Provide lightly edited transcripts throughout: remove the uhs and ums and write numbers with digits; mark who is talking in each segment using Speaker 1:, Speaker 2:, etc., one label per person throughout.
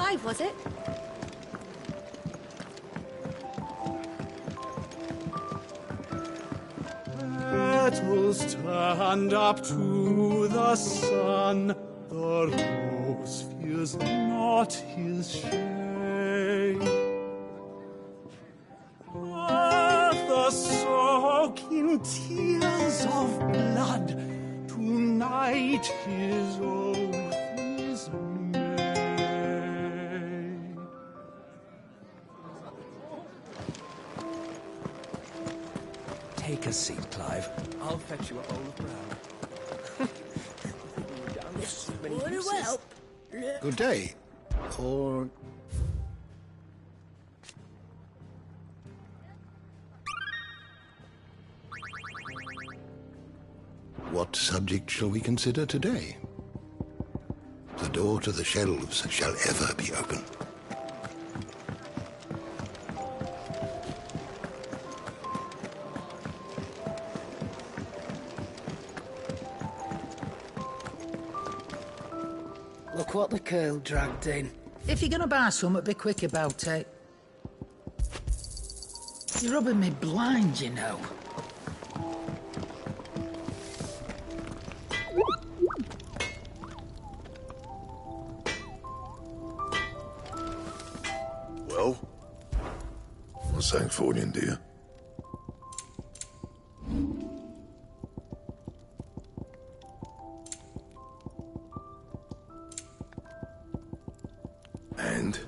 Speaker 1: Clive, was it?
Speaker 2: Petals stand up to the sun, the rose feels not his shade. Earth soak in tears of blood, tonight his oath is made.
Speaker 3: Take a seat, Clive. I'll fetch you a bowl of brown.
Speaker 1: Would it help?
Speaker 4: Good day. Or... What subject shall we consider today? The door to the shelves shall ever be open.
Speaker 5: Look what the curl dragged in.
Speaker 6: If you're gonna buy something, be quick about it. You're rubbing me blind, you know.
Speaker 7: Well, what's that for you, dear? And?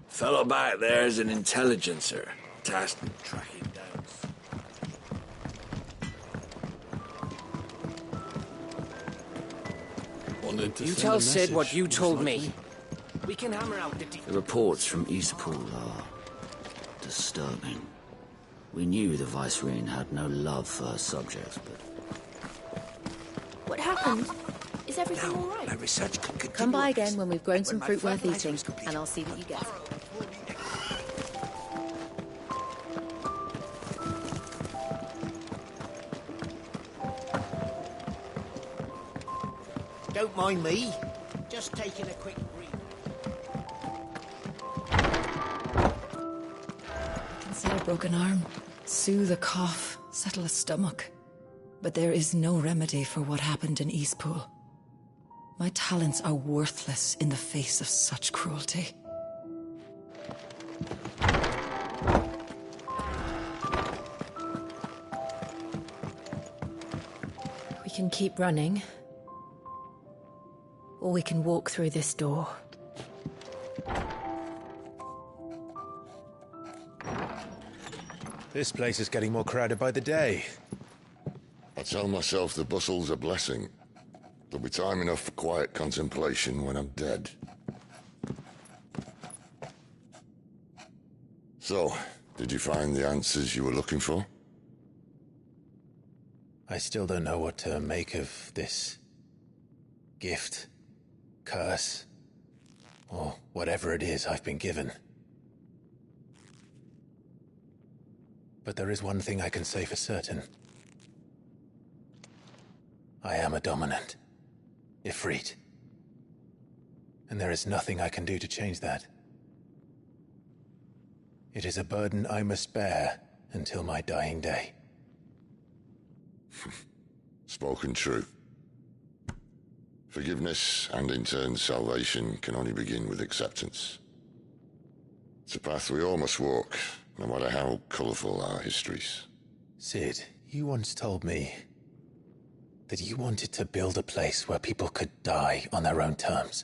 Speaker 3: Fellow back there is an intelligencer, tasked with tracking down.
Speaker 8: You tell Sid what you told me.
Speaker 5: We can hammer out the...
Speaker 9: The reports from Eastpool are disturbing. We knew the Vicereine had no love for her subjects, but...
Speaker 1: What happened? Is everything all
Speaker 3: My
Speaker 1: right?
Speaker 3: research can continue.
Speaker 1: Come by again when we've grown some
Speaker 3: my
Speaker 1: fruit worth
Speaker 3: fertilizer
Speaker 1: eating,
Speaker 3: is complete.
Speaker 1: and I'll see what you get.
Speaker 5: Don't mind me. Just taking a quick breathe.
Speaker 10: I can see a broken arm, soothe a cough, settle a stomach. But there is no remedy for what happened in Eastpool. My talents are worthless in the face of such cruelty.
Speaker 1: We can keep running, or we can walk through this door.
Speaker 11: This place is getting more crowded by the day.
Speaker 7: I tell myself the bustle's a blessing. There'll be time enough for quiet contemplation when I'm dead. So, did you find the answers you were looking for?
Speaker 11: I still don't know what to make of this gift, curse, or whatever it is I've been given. But there is one thing I can say for certain. I am a dominant, Ifrit. And there is nothing I can do to change that. It is a burden I must bear until my dying day.
Speaker 7: Spoken true. Forgiveness and in turn salvation can only begin with acceptance. It's a path we all must walk, no matter how colourful our histories.
Speaker 11: Sid, you once told me that you wanted to build a place where people could die on their own terms.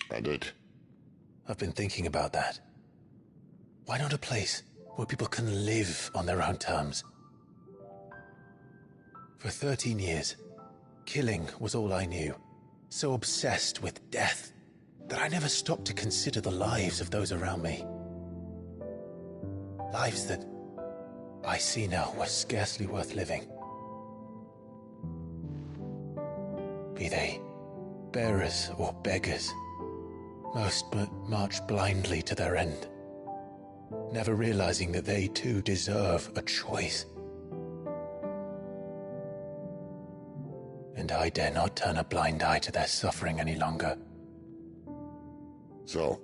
Speaker 7: I did.
Speaker 11: I've been thinking about that. Why not a place where people can live on their own terms? For 13 years, killing was all I knew. So obsessed with death that I never stopped to consider the lives of those around me. Lives that I see now were scarcely worth living. Be they bearers or beggars, most march blindly to their end. never realizing that they too deserve a choice. And I dare not turn a blind eye to their suffering any longer.
Speaker 7: So,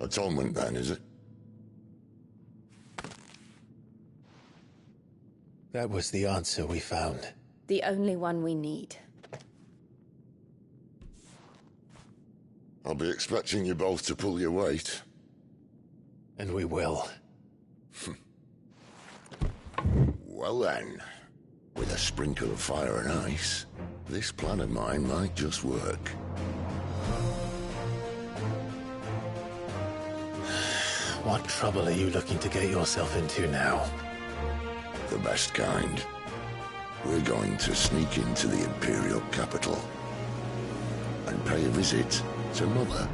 Speaker 7: atonement then, is it?
Speaker 11: That was the answer we found.
Speaker 12: The only one we need.
Speaker 7: I'll be expecting you both to pull your weight.
Speaker 11: And we will.
Speaker 7: Well then, with a sprinkle of fire and ice, this plan of mine might just work.
Speaker 11: What trouble are you looking to get yourself into now?
Speaker 7: The best kind. We're going to sneak into the Imperial capital and pay a visit to Mother.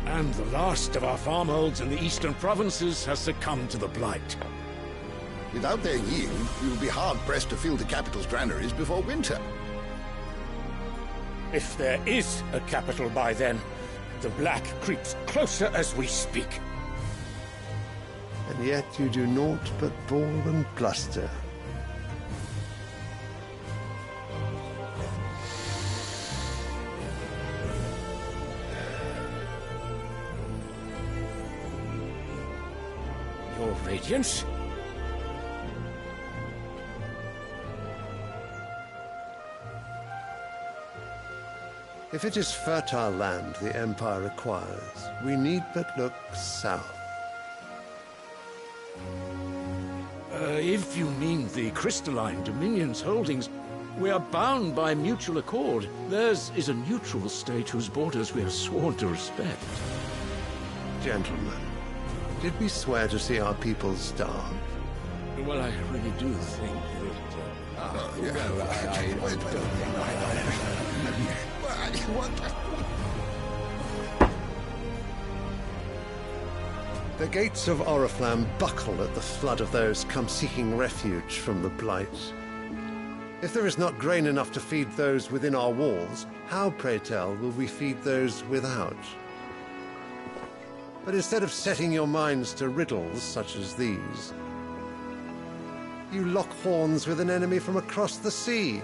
Speaker 2: And the last of our farmholds in the eastern provinces has succumbed to the blight.
Speaker 4: Without their yield, we will be hard-pressed to fill the capital's granaries before winter.
Speaker 2: If there is a capital by then, the black creeps closer as we speak.
Speaker 13: And yet you do naught but bawl and bluster.
Speaker 2: Your Radiance?
Speaker 13: If it is fertile land the Empire requires, we need but look south.
Speaker 2: If you mean the crystalline Dominion's holdings, we are bound by mutual accord. Theirs is a neutral state whose borders we have sworn to respect.
Speaker 13: Gentlemen, did we swear to see our people starve?
Speaker 2: Well, I really do think
Speaker 13: The gates of Oriflamme buckle at the flood of those come seeking refuge from the blight. If there is not grain enough to feed those within our walls, how, pray tell, will we feed those without? But instead of setting your minds to riddles such as these, you lock horns with an enemy from across the sea,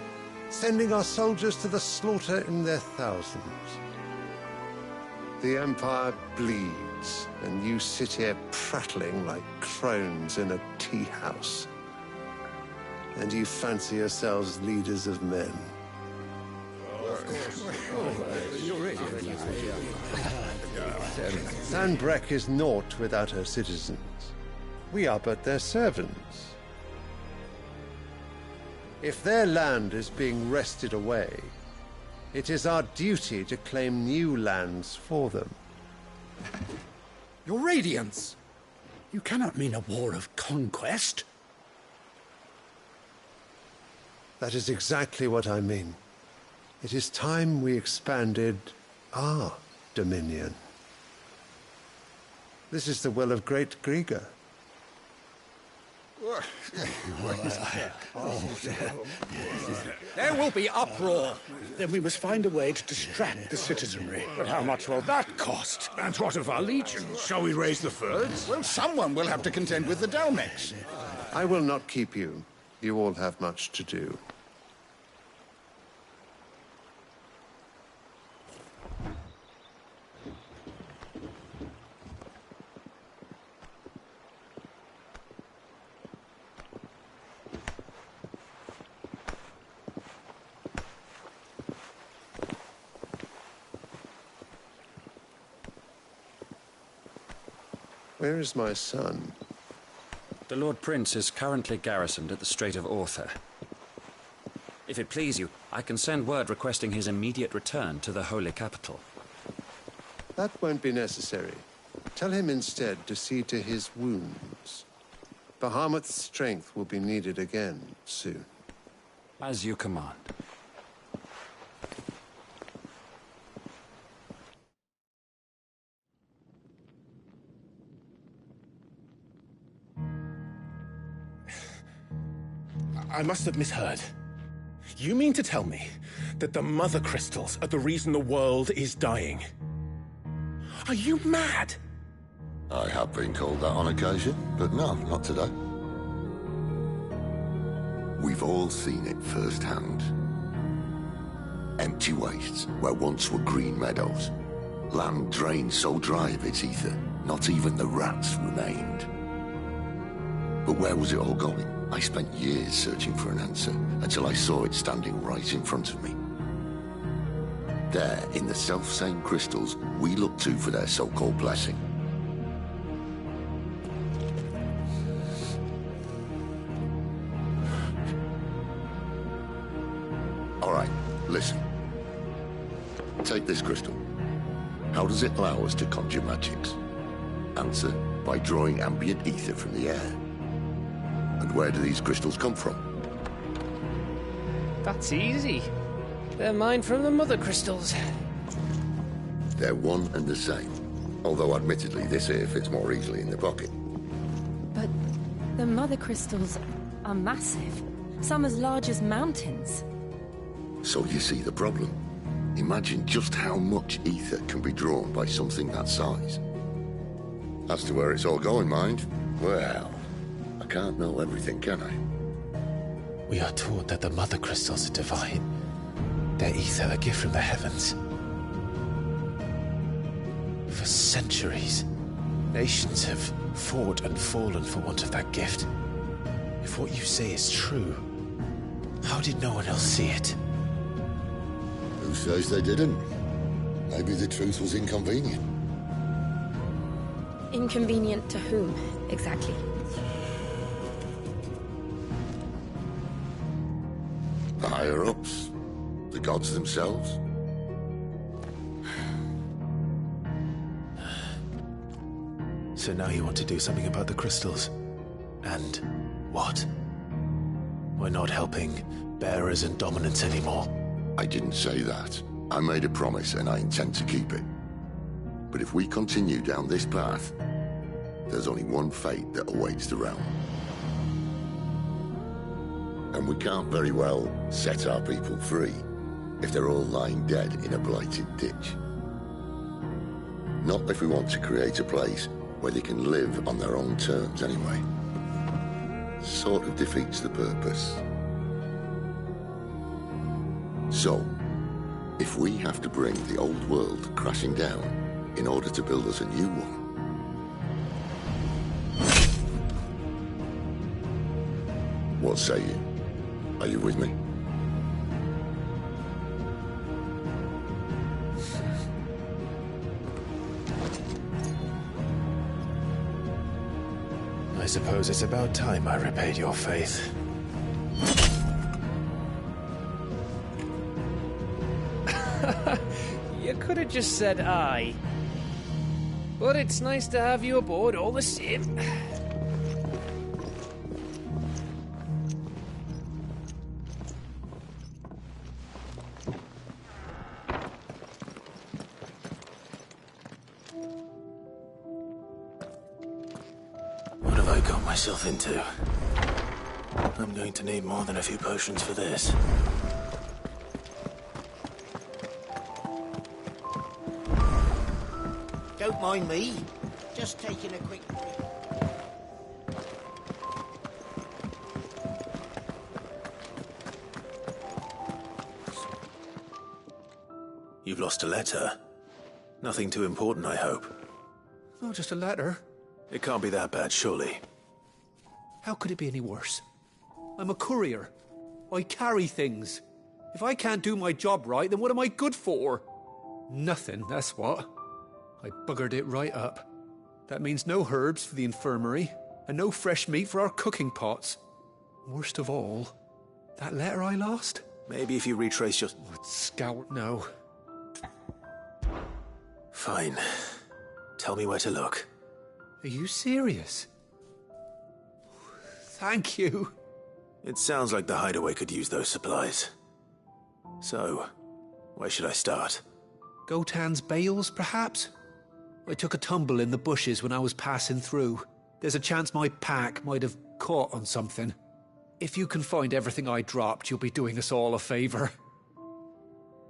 Speaker 13: sending our soldiers to the slaughter in their thousands. The Empire bleeds, and you sit here prattling like crones in a tea house. And you fancy yourselves leaders of men. Sanbreque is naught without her citizens. We are but their servants. If their land is being wrested away, it is our duty to claim new lands for them.
Speaker 14: Your Radiance! You cannot mean a war of conquest.
Speaker 13: That is exactly what I mean. It is time we expanded our dominion. This is the will of great Grieger.
Speaker 14: There will be uproar. Then we must find a way to distract the citizenry.
Speaker 2: But how much will that cost? And what of our legions? Shall we raise the Fyrds?
Speaker 14: Well, someone will have to contend with the Dalmex.
Speaker 13: I will not keep you. You all have much to do. Where is my son?
Speaker 15: The Lord Prince is currently garrisoned at the Strait of Arthur. If it please you, I can send word requesting his immediate return to the Holy Capital.
Speaker 13: That won't be necessary. Tell him instead to see to his wounds. Bahamut's strength will be needed again soon.
Speaker 15: As you command.
Speaker 11: I must have misheard. You mean to tell me that the mother crystals are the reason the world is dying? Are you mad?
Speaker 7: I have been called that on occasion, but no, not today. We've all seen it firsthand. Empty wastes where once were green meadows. Land drained so dry of its ether, not even the rats remained. But where was it all going? I spent years searching for an answer until I saw it standing right in front of me. There, in the self-same crystals we look to for their so-called blessing. All right, listen. Take this crystal. How does it allow us to conjure magics? Answer, by drawing ambient ether from the air. And where do these crystals come from?
Speaker 8: That's easy. They're mined from the mother crystals.
Speaker 7: They're one and the same. Although admittedly this here fits more easily in the pocket.
Speaker 12: But the mother crystals are massive. Some as large as mountains.
Speaker 7: So you see the problem. Imagine just how much ether can be drawn by something that size. As to where it's all going, mind, well, I can't know everything, can I?
Speaker 11: We are taught that the mother crystals are divine. Their ether a gift from the heavens. For centuries, nations have fought and fallen for want of that gift. If what you say is true, how did no one else see it?
Speaker 7: Who says they didn't? Maybe the truth was inconvenient.
Speaker 12: Inconvenient to whom, exactly?
Speaker 7: The higher-ups? The gods themselves?
Speaker 11: So now you want to do something about the crystals. And what? We're not helping bearers and dominants anymore.
Speaker 7: I didn't say that. I made a promise and I intend to keep it. But if we continue down this path, there's only one fate that awaits the realm. And we can't very well set our people free if they're all lying dead in a blighted ditch. Not if we want to create a place where they can live on their own terms anyway. Sort of defeats the purpose. So, if we have to bring the old world crashing down in order to build us a new one, what say you? Are you with me?
Speaker 11: I suppose it's about time I repaid your faith.
Speaker 8: You could have just said aye. But it's nice to have you aboard all the same.
Speaker 11: What have I got myself into? I'm going to need more than a few potions for this.
Speaker 5: Don't mind me. Just taking a quick break.
Speaker 11: You've lost a letter. Nothing too important, I hope.
Speaker 2: Oh, just a letter.
Speaker 11: It can't be that bad, surely.
Speaker 2: How could it be any worse? I'm a courier. I carry things. If I can't do my job right, then what am I good for? Nothing, that's what. I buggered it right up. That means no herbs for the infirmary, and no fresh meat for our cooking pots. Worst of all, that letter I lost?
Speaker 11: Maybe if you retrace your...
Speaker 2: Scout, no.
Speaker 11: Fine. Tell me where to look.
Speaker 2: Are you serious? Thank you.
Speaker 11: It sounds like the hideaway could use those supplies. So, where should I start?
Speaker 2: Gotan's bales, perhaps? I took a tumble in the bushes when I was passing through. There's a chance my pack might have caught on something. if you can find everything I dropped, you'll be doing us all a favor.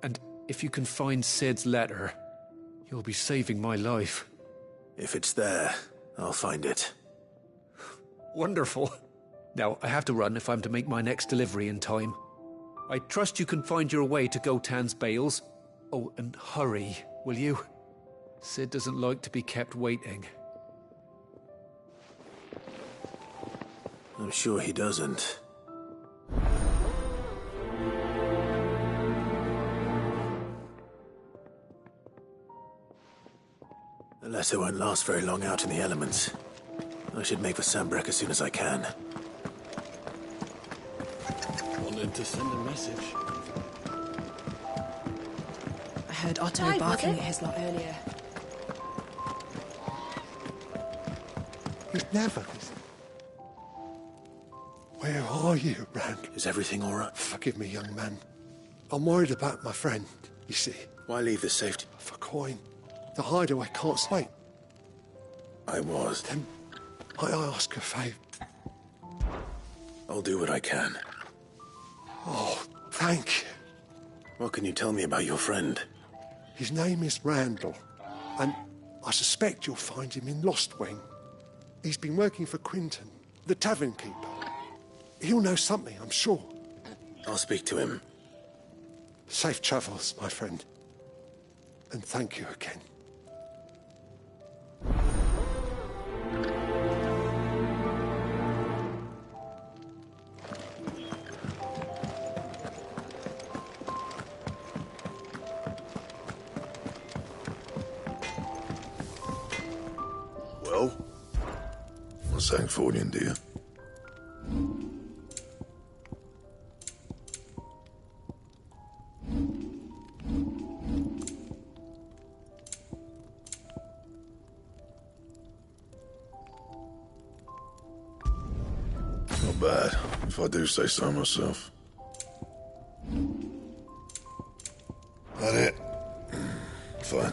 Speaker 2: And if you can find Sid's letter, you'll be saving my life.
Speaker 3: If it's there, I'll find it.
Speaker 2: Wonderful. Now, I have to run if I'm to make my next delivery in time. I trust you can find your way to Gotan's bales. Oh, and hurry, will you? Sid doesn't like to be kept waiting.
Speaker 3: I'm sure he doesn't. The letter won't last very long out in the elements. I should make for Sambrek as soon as I can.
Speaker 11: Wanted to send a message.
Speaker 1: I heard Otto barking at his lot earlier.
Speaker 13: You'd never. Where are you, Rand?
Speaker 3: Is everything all right?
Speaker 13: Forgive me, young man. I'm worried about my friend, you see.
Speaker 3: Why leave the safety?
Speaker 13: For coin. The hideaway can't wait.
Speaker 3: I was.
Speaker 13: Then I ask a favour.
Speaker 3: I'll do what I can.
Speaker 13: Oh, thank you.
Speaker 3: What can you tell me about your friend?
Speaker 13: His name is Randall, and I suspect you'll find him in Lost Wing. He's been working for Quinton, the tavern keeper. He'll know something, I'm sure.
Speaker 3: I'll speak to him.
Speaker 13: Safe travels, my friend. And thank you again.
Speaker 7: Well, what's Sancfordian, dear? Not bad, if I do say so myself. That it? Fine.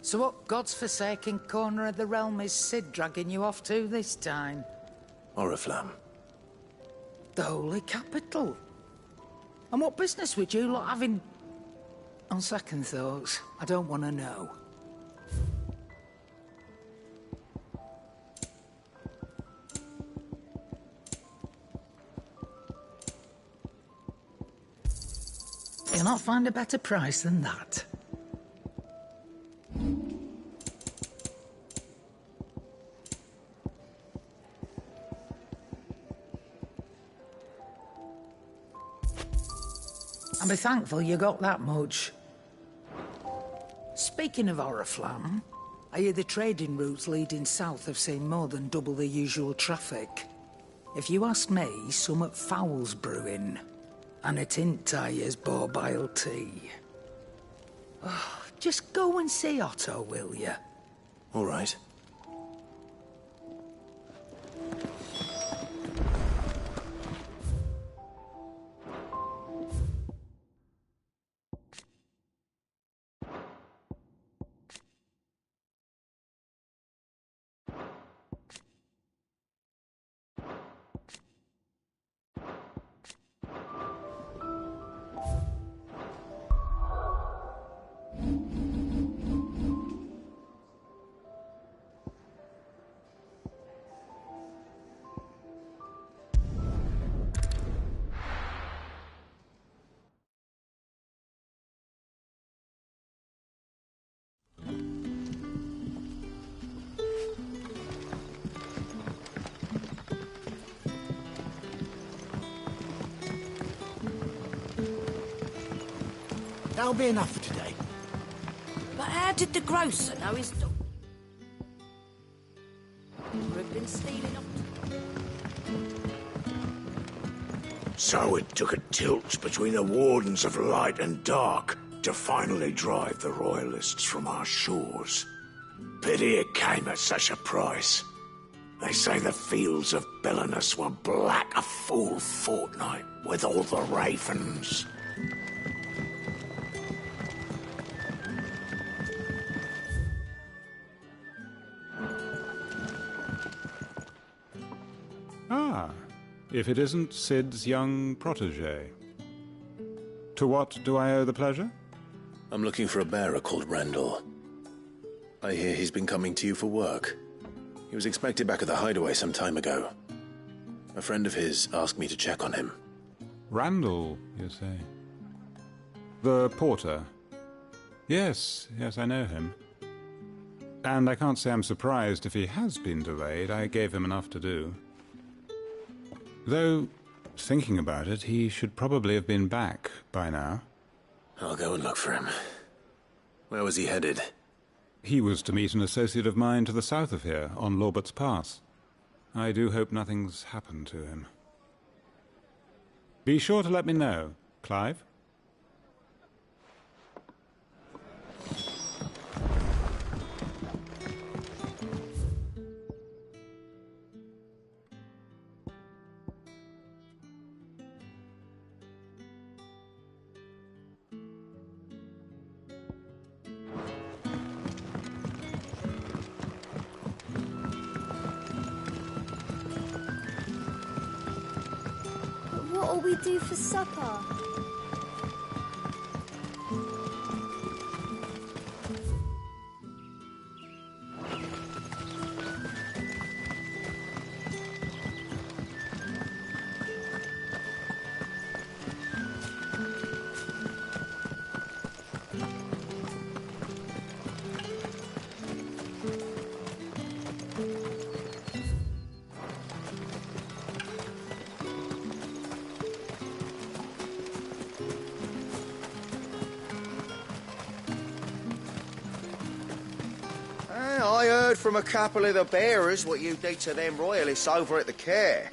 Speaker 6: So what God's forsaken corner of the realm is Sid dragging you off to this time?
Speaker 3: Oriflamme.
Speaker 6: The Holy Capital. And what business would you lot have in... On second thoughts, I don't want to know. You'll not find a better price than that. And be thankful you got that much. Speaking of Oriflamme, I hear the trading routes leading south have seen more than double the usual traffic. If you ask me, summat foul's brewing. And it ain't Tyre's borbile tea. Oh, just go and see Otto, will you?
Speaker 3: All right.
Speaker 5: That'll be enough for today.
Speaker 16: But how did the grocer know his dog had been stealing off?
Speaker 3: So it took a tilt between the Wardens of Light and Dark to finally drive the Royalists from our shores. Pity it came at such a price. They say the fields of Belenus were black a full fortnight with all the ravens.
Speaker 17: if it isn't Sid's young protege. To what do I owe the pleasure?
Speaker 11: I'm looking for a bearer called Randall. I hear he's been coming to you for work. He was expected back at the hideaway some time ago. A friend of his asked me to check on him.
Speaker 17: Randall, you say? The porter? Yes, I know him. And I can't say I'm surprised if he has been delayed. I gave him enough to do. Though, thinking about it, he should probably have been back by now.
Speaker 11: I'll go and look for him. Where was he headed?
Speaker 17: He was to meet an associate of mine to the south of here, on Lorbert's Pass. I do hope nothing's happened to him. Be sure to let me know, Clive.
Speaker 18: What'll we do for supper?
Speaker 5: I heard from a couple of the bearers what you did to them royalists over at the care.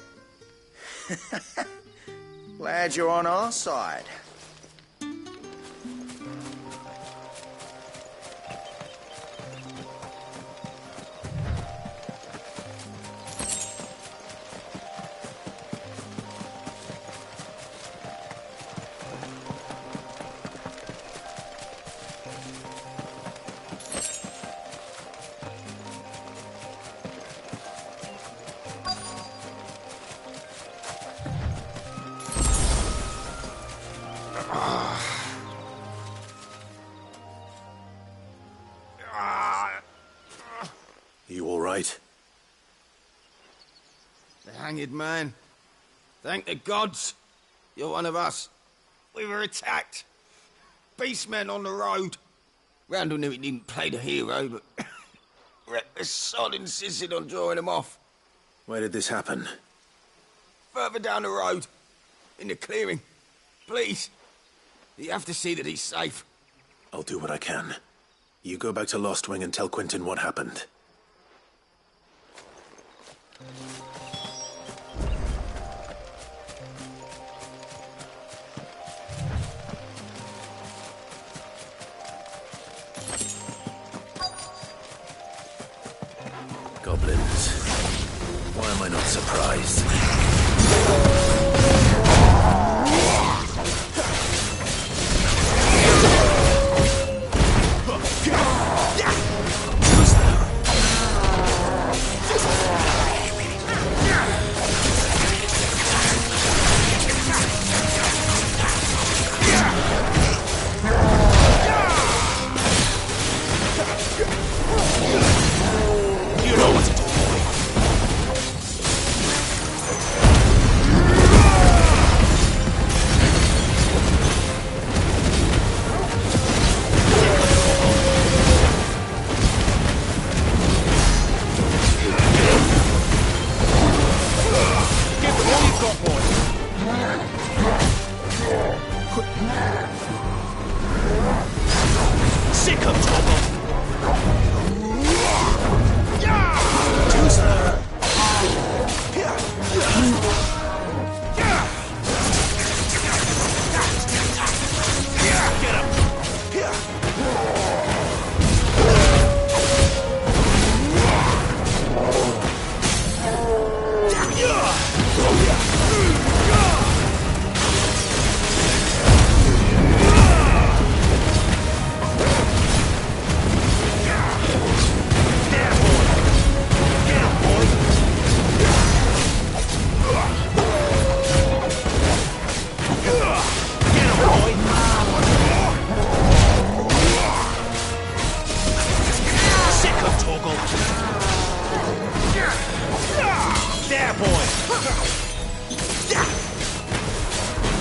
Speaker 5: Glad you're on our side.
Speaker 11: You all right?
Speaker 5: The hanged man. Thank the gods. You're one of us. We were attacked. Beastmen on the road. Randall knew he didn't play the hero, but reckless sod insisted on drawing him off.
Speaker 11: Where did this happen?
Speaker 5: Further down the road. In the clearing. Please. You have to see that he's safe.
Speaker 11: I'll do what I can. You go back to Lost Wing and tell Quentin what happened. Goblins. Why am I not surprised?
Speaker 3: You know what to do.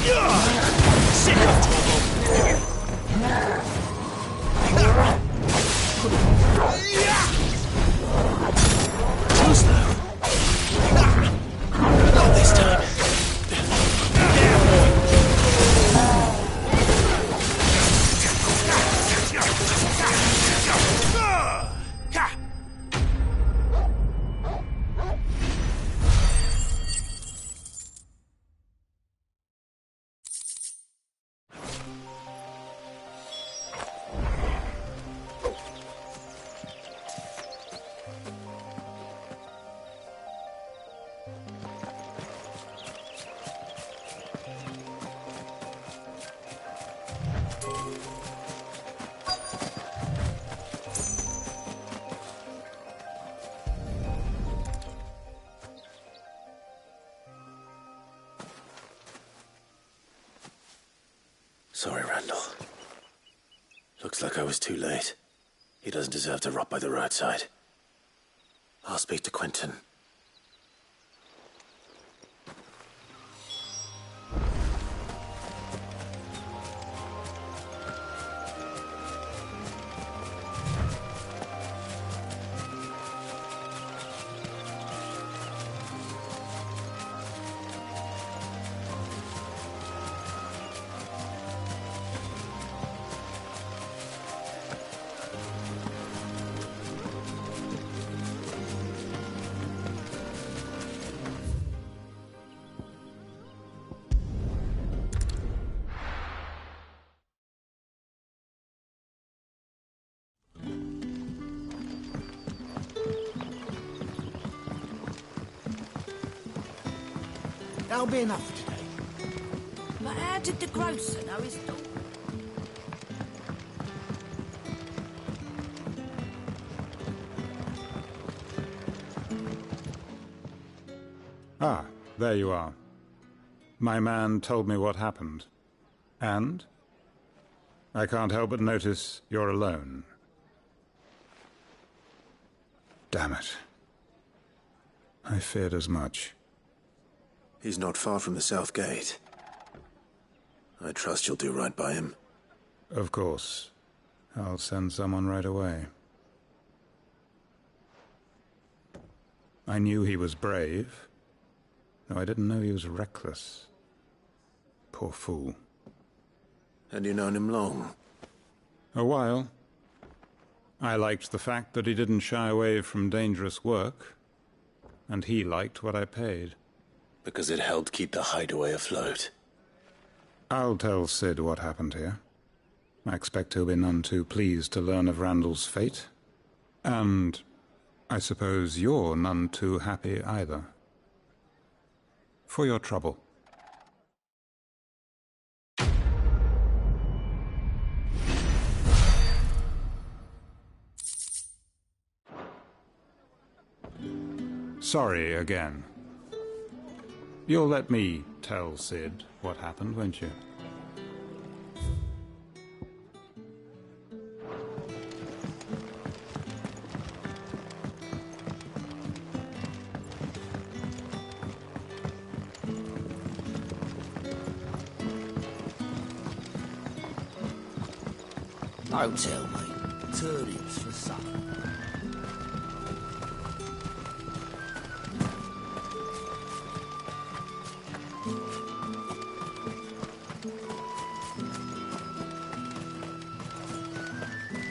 Speaker 3: Sick of trouble. Too slow. Not this time.
Speaker 11: Sorry, Randall. Looks like I was too late. He doesn't deserve to rot by the roadside. I'll speak to Quentin.
Speaker 14: That'll be enough for today.
Speaker 16: But how did the grocer know his daughter?
Speaker 17: Ah, there you are. My man told me what happened. And? I can't help but notice you're alone. Damn it. I feared as much.
Speaker 11: He's not far from the south gate. I trust you'll do right by him.
Speaker 17: Of course. I'll send someone right away. I knew he was brave, though I didn't know he was reckless. Poor fool.
Speaker 11: And you've known him long?
Speaker 17: A while. I liked the fact that he didn't shy away from dangerous work, and he liked what I paid.
Speaker 11: Because it helped keep the hideaway afloat.
Speaker 17: I'll tell Sid what happened here. I expect he'll be none too pleased to learn of Randall's fate. And I suppose you're none too happy either. For your trouble. Sorry again. You'll let me tell Sid what happened, won't you?
Speaker 9: Don't tell me. Turnips for supper.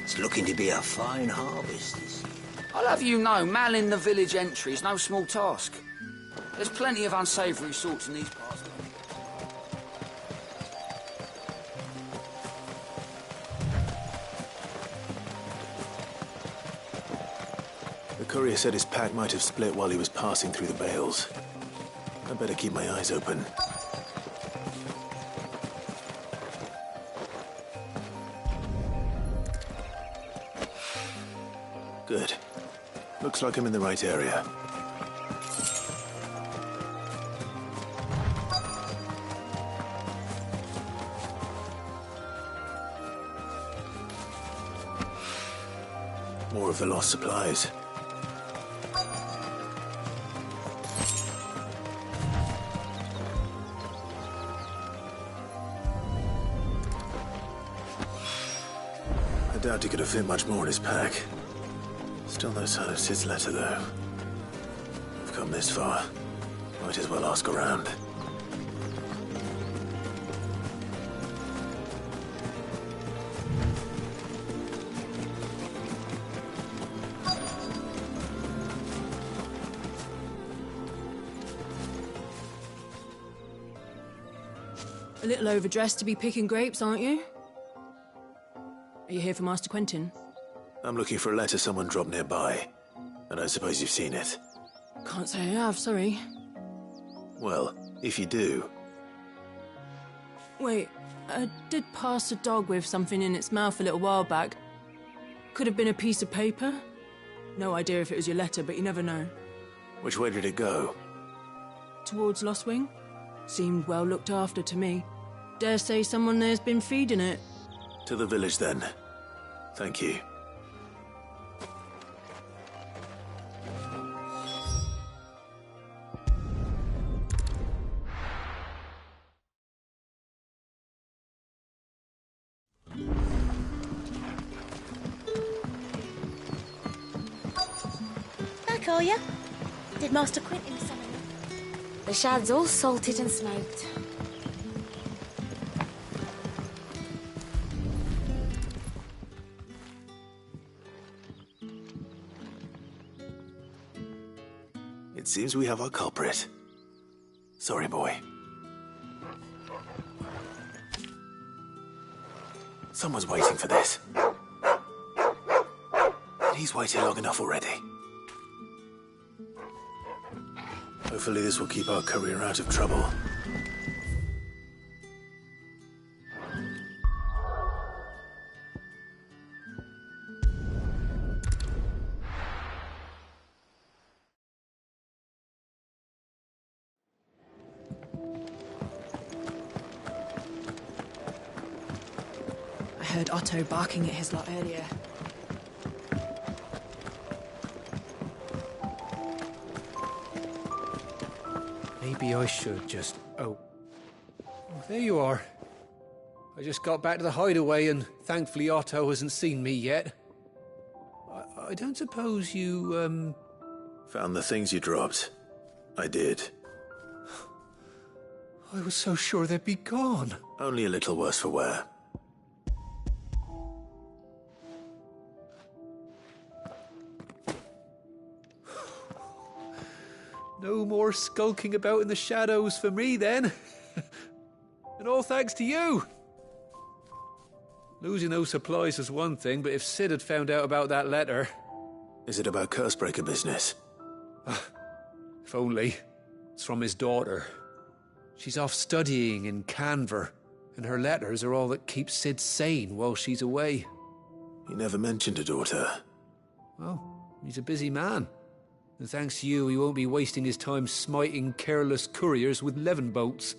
Speaker 3: It's looking to be a fine harvest this year.
Speaker 9: I'll have you know, manning the village entry is no small task. There's plenty of unsavoury sorts in these parts.
Speaker 11: The courier said his pack might have split while he was passing through the bales. I'd better keep my eyes open. Good. Looks like I'm in the right area. More of the lost supplies. doubt he could have fit much more in his pack. Still no sign of Sid's letter, though. We've come this far. Might as well ask around.
Speaker 1: A little overdressed to be picking grapes, aren't you? Are you here for Master Quentin?
Speaker 11: I'm looking for a letter someone dropped nearby. I don't suppose you've seen it.
Speaker 1: Can't say I have, sorry.
Speaker 11: Well, if you do...
Speaker 1: Wait, I did pass a dog with something in its mouth a little while back. Could have been a piece of paper. No idea if it was your letter, but you never know.
Speaker 11: Which way did it go?
Speaker 1: Towards Lost Wing? Seemed well looked after to me. Dare say someone there's been feeding it.
Speaker 11: To the village, then. Thank you.
Speaker 18: Back, are you? Did Master Quentin summon you? The shad's all salted and smoked.
Speaker 11: It seems we have our culprit. Sorry, boy. Someone's waiting for this. And he's waited long enough already. Hopefully this will keep our courier out of trouble.
Speaker 1: I heard Otto barking at his lot earlier.
Speaker 2: Maybe I should just... Oh, there you are. I just got back to the hideaway and thankfully Otto hasn't seen me yet. I don't suppose you,
Speaker 11: Found the things you dropped. I did.
Speaker 2: I was so sure they'd be gone.
Speaker 11: Only a little worse for wear.
Speaker 2: No more skulking about in the shadows for me, then. And all thanks to you. Losing those supplies was one thing, but if Sid had found out about that letter...
Speaker 11: Is it about Cursebreaker business?
Speaker 2: If only. It's from his daughter. She's off studying in Canver, and her letters are all that keeps Sid sane while she's away.
Speaker 11: He never mentioned a daughter.
Speaker 2: Well, he's a busy man. And thanks to you, he won't be wasting his time smiting careless couriers with levin boats.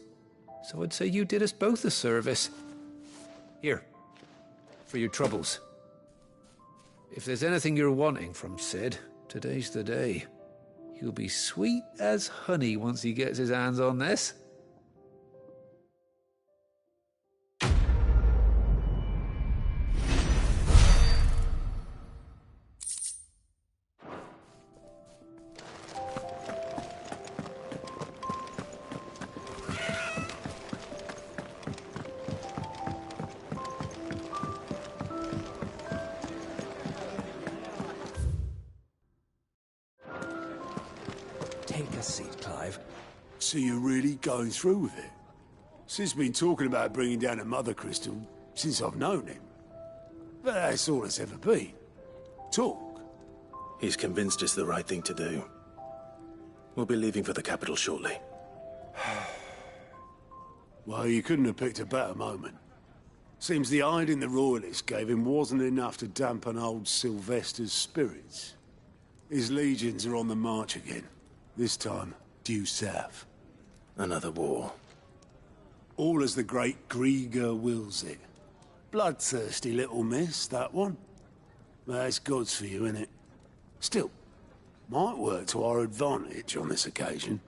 Speaker 2: So I'd say you did us both a service. Here, for your troubles. If there's anything you're wanting from Sid, today's the day. He'll be sweet as honey once he gets his hands on this.
Speaker 19: Take a seat, Clive.
Speaker 20: So you're really going through with it? Sid's been talking about bringing down a mother crystal since I've known him. But that's all it's ever been. Talk.
Speaker 11: He's convinced it's the right thing to do. We'll be leaving for the capital shortly.
Speaker 20: Well, you couldn't have picked a better moment. Seems the hiding the Royalists gave him wasn't enough to dampen old Sylvester's spirits. His legions are on the march again. This time, due south.
Speaker 11: Another war.
Speaker 20: All as the great Grieger wills it. Bloodthirsty little miss, that one. That's God's for you, innit? Still, might work to our advantage on this occasion.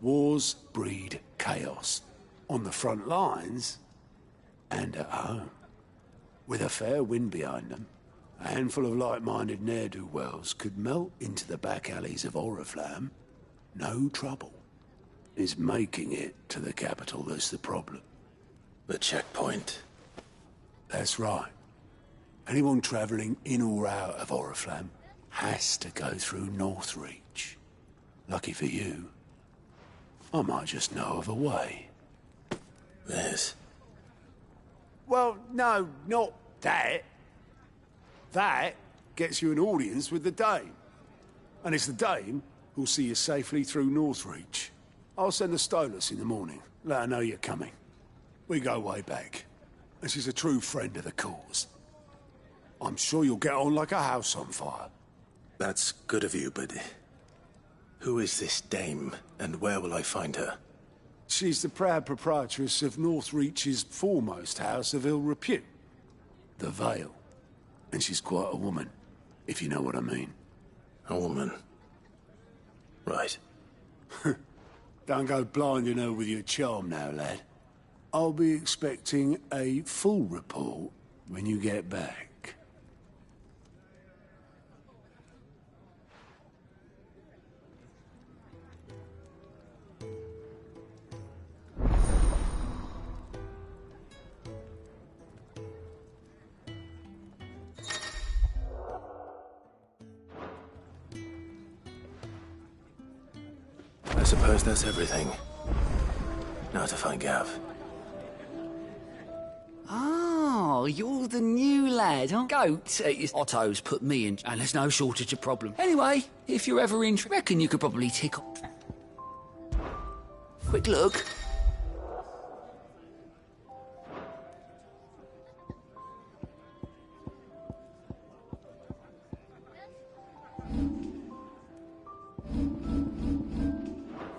Speaker 20: Wars breed chaos. On the front lines, and at home. With a fair wind behind them, A handful of like-minded ne'er-do-wells could melt into the back alleys of Oriflamme. No trouble. It's making it to the capital that's the problem.
Speaker 11: The checkpoint.
Speaker 20: That's right. Anyone travelling in or out of Oriflamme has to go through Northreach. Lucky for you, I might just know of a way.
Speaker 11: This?
Speaker 20: Well, no, not that. That gets you an audience with the Dame. And it's the Dame who'll see you safely through Northreach. I'll send the Stolas in the morning. Let her know you're coming. We go way back. And she's a true friend of the cause. I'm sure you'll get on like a house on fire.
Speaker 11: That's good of you, but who is this dame, and where will I find her?
Speaker 20: She's the proud proprietress of Northreach's foremost house of ill repute, the Vale. And she's quite a woman, if you know what I mean.
Speaker 11: A woman? Right.
Speaker 20: Don't go blinding her with your charm now, lad. I'll be expecting a full report when you get back.
Speaker 11: I suppose that's everything. Now to find Gav.
Speaker 21: Oh, you're the new lad, huh? Goat, Otto's put me in, and there's no shortage of problems. Anyway, if you're ever interested, reckon you could probably tick up. Quick look.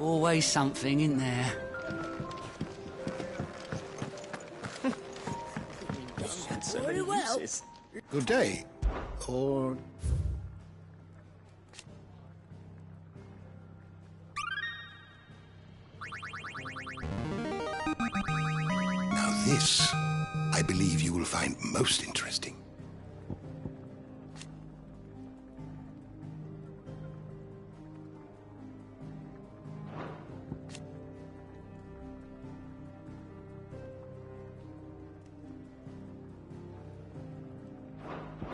Speaker 21: Always something in there.
Speaker 16: Very well.
Speaker 4: Good day. Or... Now this, I believe you will find most interesting.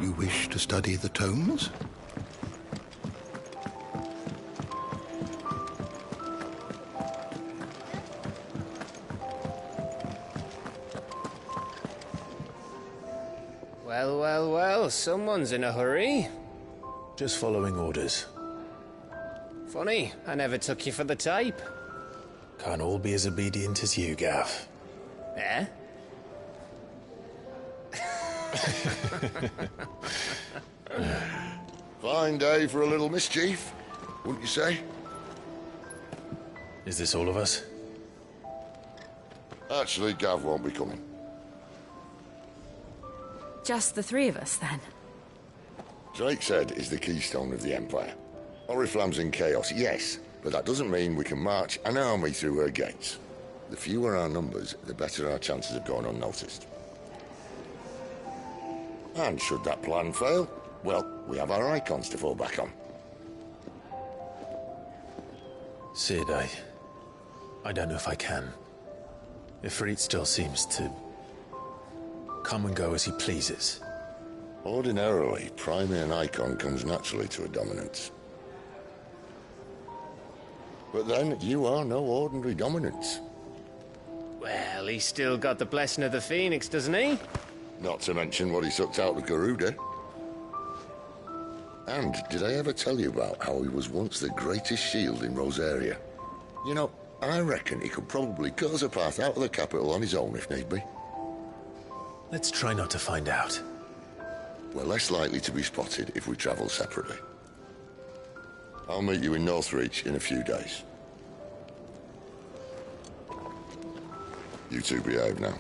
Speaker 4: You wish to study the tomes?
Speaker 8: Well, well, well, someone's in a hurry.
Speaker 11: Just following orders.
Speaker 8: Funny, I never took you for the type.
Speaker 11: Can't all be as obedient as you, Gav.
Speaker 8: Eh?
Speaker 7: Fine day for a little mischief, wouldn't you say?
Speaker 11: Is this all of us?
Speaker 7: Actually, Gav won't be coming.
Speaker 12: Just the three of us, then?
Speaker 7: Drake's Head is the keystone of the Empire. Oriflamme's in chaos, yes, but that doesn't mean we can march an army through her gates. The fewer our numbers, the better our chances of going unnoticed. And should that plan fail, well, we have our icons to fall back on.
Speaker 11: Sid, I don't know if I can. Ifrit still seems to come and go as he pleases.
Speaker 7: Ordinarily, priming an icon comes naturally to a dominance. But then, you are no ordinary dominance.
Speaker 8: Well, he's still got the blessing of the Phoenix, doesn't he?
Speaker 7: Not to mention what he sucked out of Garuda. And did I ever tell you about how he was once the greatest shield in Rosaria? You know, I reckon he could probably cut us a path out of the capital on his own if need be.
Speaker 11: Let's try not to find out.
Speaker 7: We're less likely to be spotted if we travel separately. I'll meet you in Northreach in a few days. You two behave now.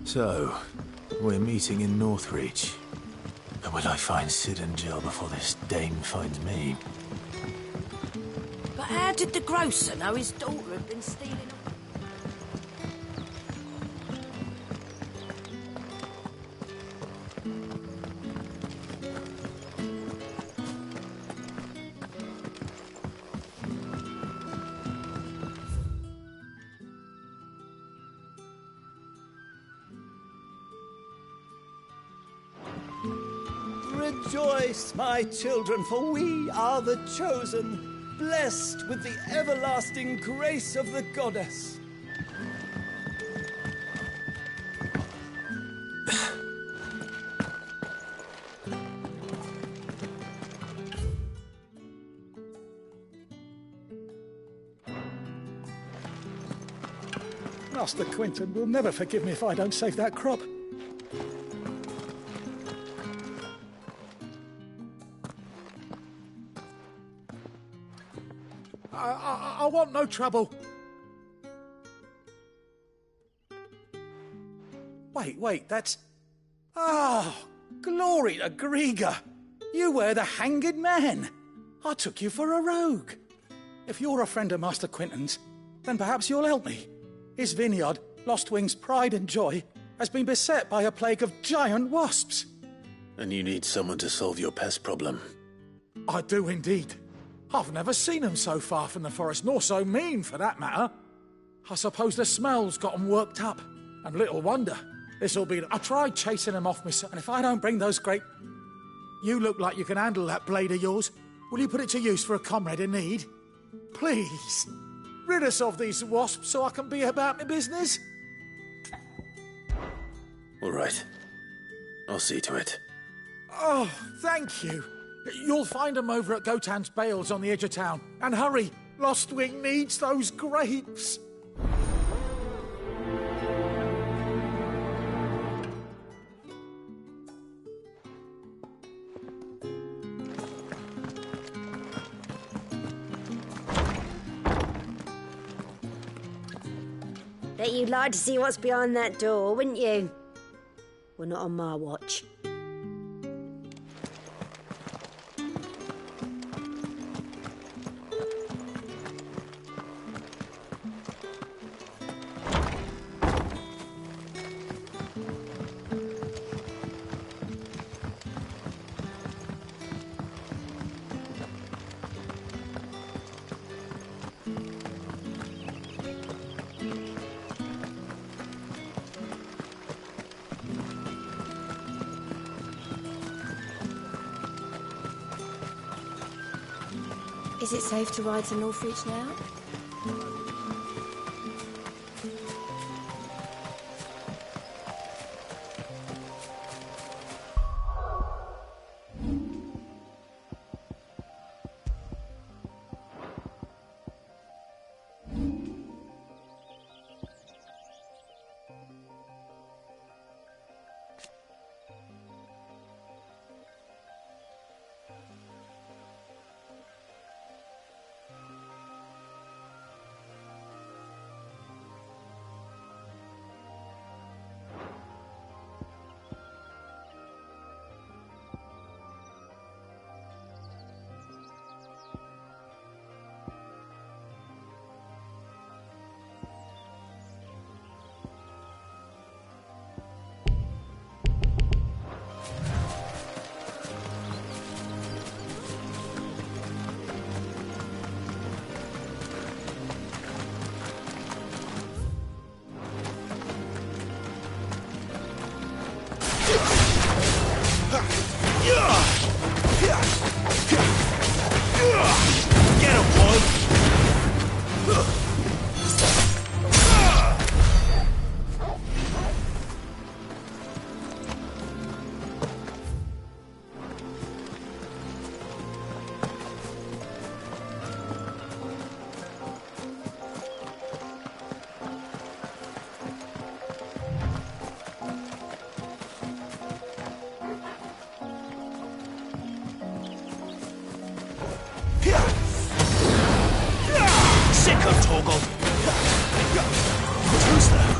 Speaker 10: So, we're meeting in Northreach. But will I find Sid and Jill before this dame finds me?
Speaker 16: But how did the grocer know his daughter had been stealing?
Speaker 22: Rejoice, my children, for we are the chosen, blessed with the everlasting grace of the goddess.
Speaker 14: Master Quentin will never forgive me if I don't save that crop. I want no trouble. Wait, that's... Oh, glory to Grieger. You were the hanged man. I took you for a rogue. If you're a friend of Master Quentin's, then perhaps you'll help me. His vineyard, Lostwing's pride and joy, has been beset by a plague of giant wasps.
Speaker 11: And you need someone to solve your pest problem.
Speaker 14: I do indeed. I've never seen them so far from the forest, nor so mean, for that matter. I suppose the smell's got them worked up. And little wonder. This'll be... I tried chasing them off myself, and if I don't bring those great... You look like you can handle that blade of yours. Will you put it to use for a comrade in need? Please. Rid us of these wasps so I can be about my business.
Speaker 11: All right. I'll see to it.
Speaker 14: Oh, thank you. You'll find them over at Gotan's Bales on the edge of town. And hurry, Lostwing needs those grapes.
Speaker 23: Bet you'd like to see what's behind that door, wouldn't you? Well, not on my watch. Is it safe to ride to Northreach now?
Speaker 3: Get him, boy! Sick of Torgal! Who's there?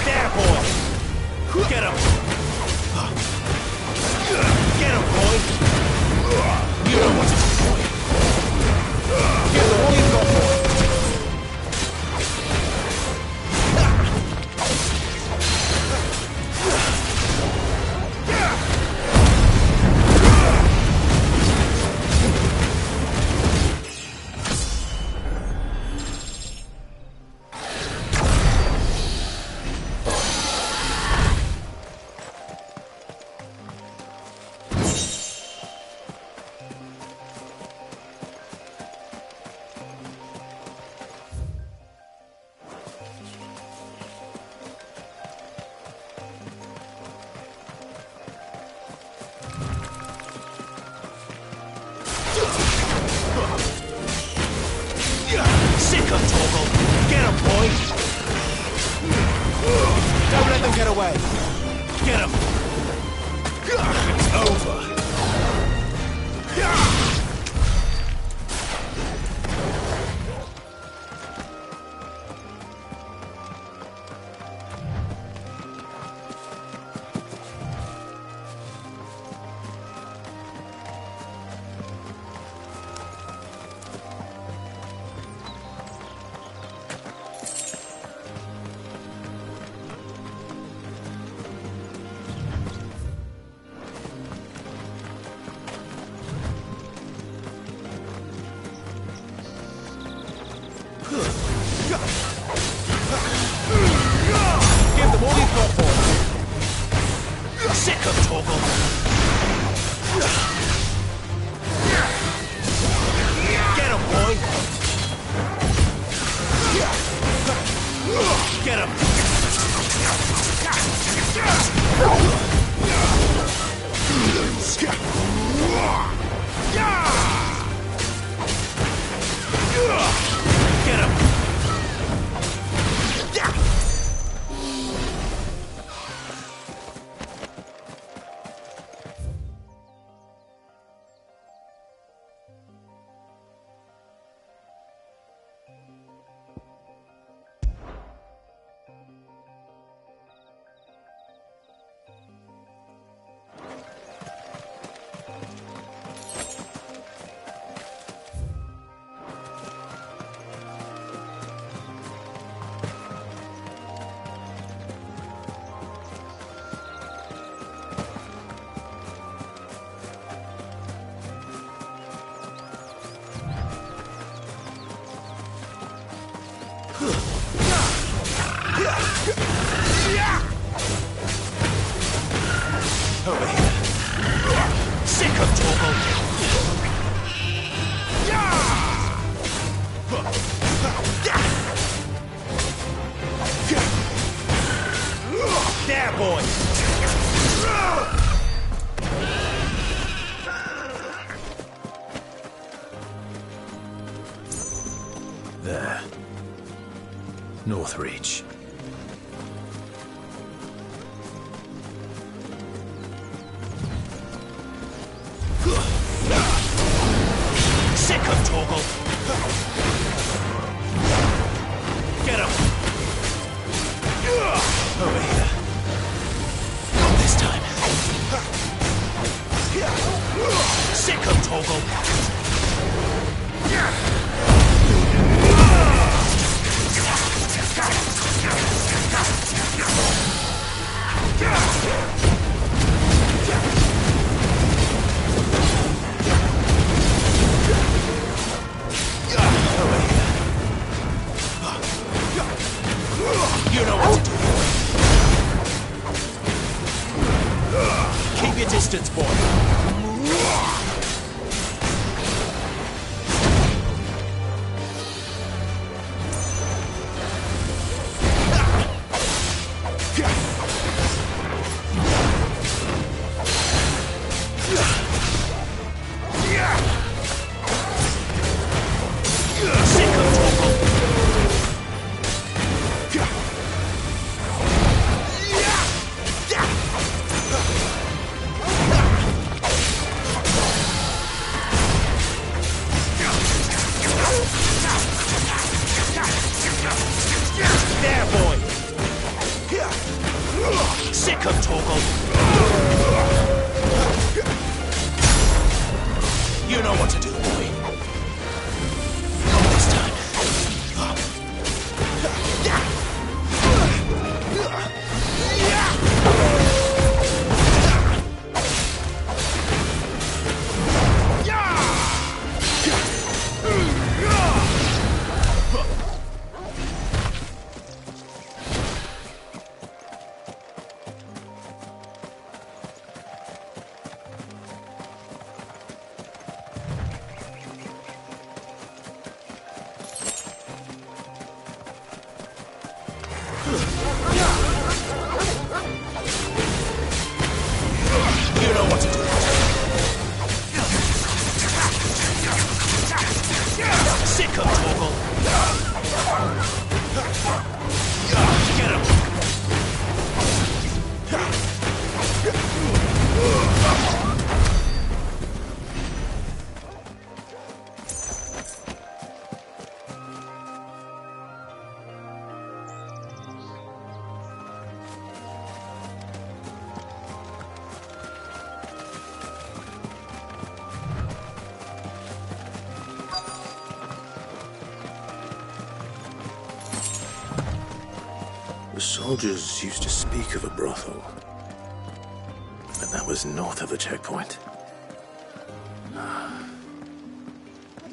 Speaker 22: There, boy! Get him! Get him, boy! You know what to do, boy! Give them all you've got, boy! Sick of Torgal! Get him, boy! Don't let them get away! Get him! It's over! Give them all you've got, boy! Sick of Torgal! Get him, boy! Get him! Get him! Over here. Sick of Torgal! There, boy!
Speaker 10: There. Northreach.
Speaker 22: Sick of Torgal! Get him!
Speaker 10: Over here. Not this time.
Speaker 22: Sick of Torgal! You know what to do. Keep your distance, boy.
Speaker 6: Torgal. You know what to do, boy. Not this time.
Speaker 11: The soldiers used to speak of a brothel, but that was north of the checkpoint. I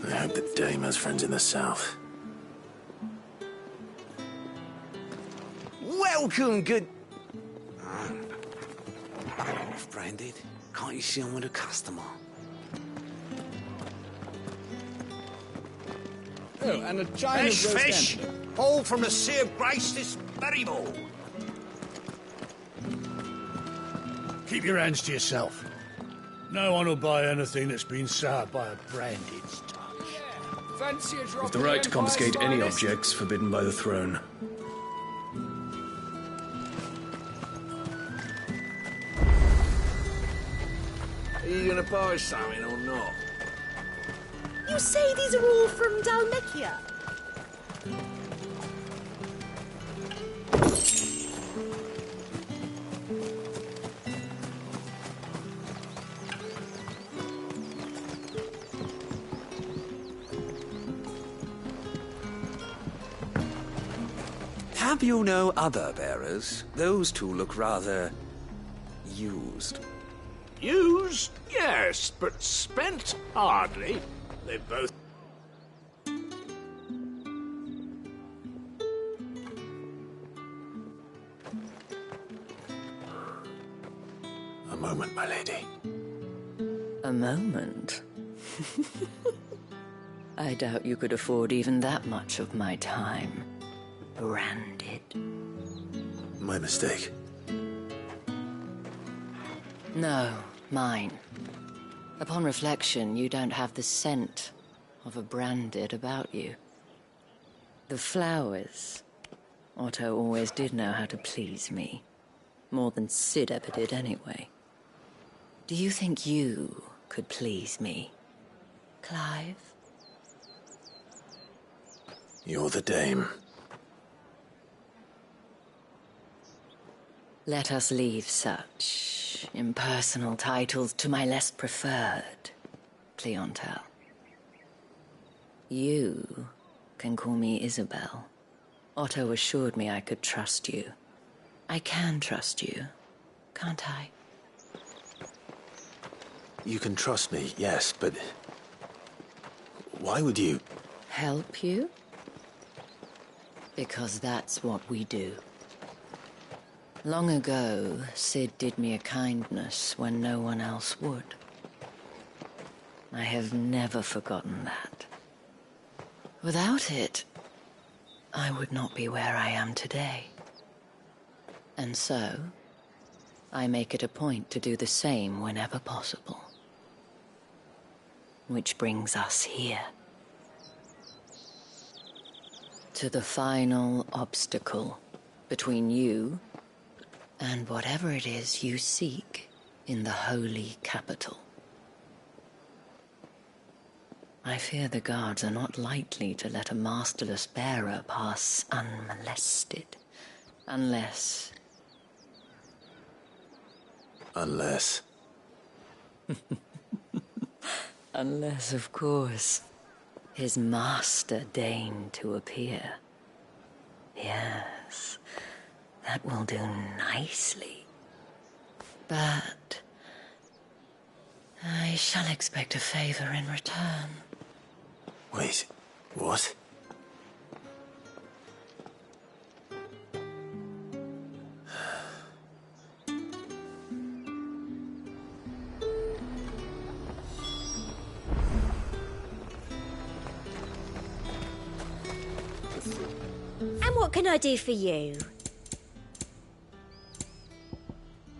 Speaker 11: hope that Dame has friends in the south.
Speaker 22: Welcome, good... Off-branded. Can't you see I'm with a customer?
Speaker 13: Oh, and a giant
Speaker 3: Fresh fish! All from the Sea of Grace this very morn.
Speaker 20: Keep your hands to yourself. No one will buy anything that's been soured by a branded touch.
Speaker 13: Fancy a drop
Speaker 10: With the right to confiscate any objects forbidden by the throne.
Speaker 3: Are you gonna buy something or not?
Speaker 18: You say these are all from Dalmekia?
Speaker 22: Have you no other bearers? Those two look rather... used.
Speaker 3: Used? Yes, but spent? Hardly. They both...
Speaker 11: A moment, my lady.
Speaker 12: A moment? I doubt you could afford even that much of my time. Branded.
Speaker 11: My mistake.
Speaker 12: No, mine. Upon reflection, you don't have the scent of a branded about you. The flowers. Otto always did know how to please me. More than Sid ever did anyway. Do you think you could please me, Clive?
Speaker 11: You're the dame.
Speaker 12: Let us leave such impersonal titles to my less preferred clientele. You can call me Isabel. Otto assured me I could trust you. I can trust you, can't I?
Speaker 11: You can trust me, yes, but... why would you...
Speaker 12: Help you? Because that's what we do. Long ago, Sid did me a kindness when no one else would. I have never forgotten that. Without it, I would not be where I am today. And so, I make it a point to do the same whenever possible. Which brings us here. To the final obstacle between you and whatever it is you seek in the holy capital. I fear the guards are not likely to let a masterless bearer pass unmolested, unless
Speaker 11: Unless...
Speaker 12: Unless, of course, his master deigned to appear. Yes, that will do nicely. But I shall expect a favor in return.
Speaker 10: Wait, what?
Speaker 23: And what can I do for you?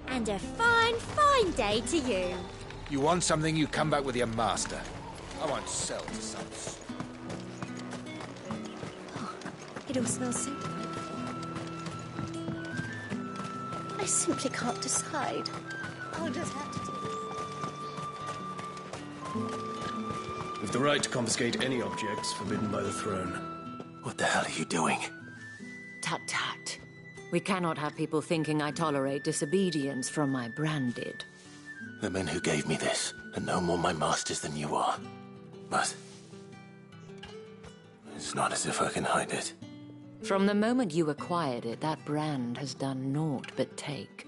Speaker 23: And a fine, fine day to you.
Speaker 5: You want something, you come back with your master. I won't sell to some...
Speaker 18: It all smells so good. I simply can't decide. I'll just have to do this.
Speaker 6: We've the right to confiscate any objects forbidden by the throne.
Speaker 10: What the hell are you doing?
Speaker 12: Tut tut. We cannot have people thinking I tolerate disobedience from my branded.
Speaker 10: The men who gave me this are no more my masters than you are. But it's not as if I can hide it.
Speaker 12: From the moment you acquired it, that brand has done naught but take.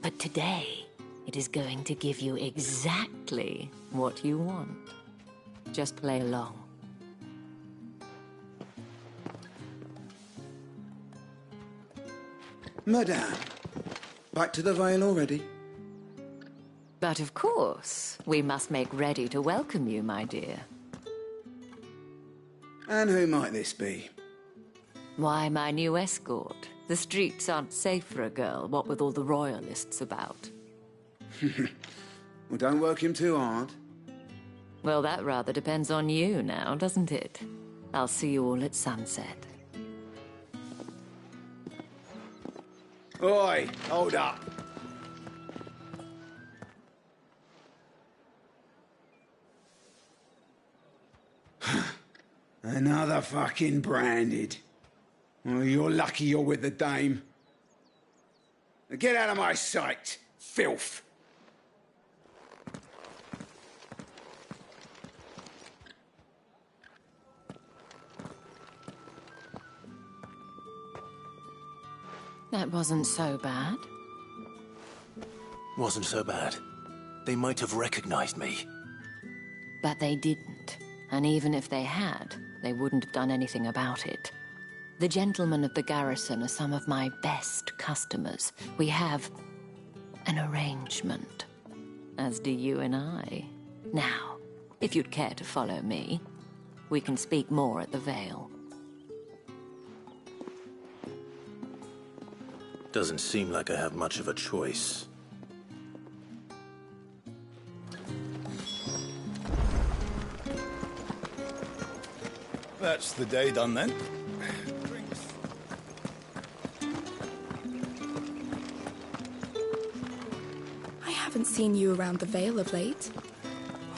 Speaker 12: But today, it is going to give you exactly what you want. Just play along.
Speaker 15: Madame, back to the Vale already?
Speaker 12: But of course, we must make ready to welcome you, my dear.
Speaker 15: And who might this be?
Speaker 12: Why, my new escort. The streets aren't safe for a girl, what with all the royalists about.
Speaker 15: Well, don't work him too hard.
Speaker 12: Well, that rather depends on you now, doesn't it? I'll see you all at sunset.
Speaker 15: Oi, hold up. Another fucking branded. Well, you're lucky you're with the dame. Now get out of my sight, filth.
Speaker 12: That wasn't so bad.
Speaker 10: Wasn't so bad. They might have recognized me.
Speaker 12: But they didn't. And even if they had, they wouldn't have done anything about it. The gentlemen of the garrison are some of my best customers. We have an arrangement, as do you and I. Now, if you'd care to follow me, we can speak more at the Vale.
Speaker 10: Doesn't seem like I have much of a choice.
Speaker 5: That's the day done then.
Speaker 17: I haven't seen you around the Vale of late.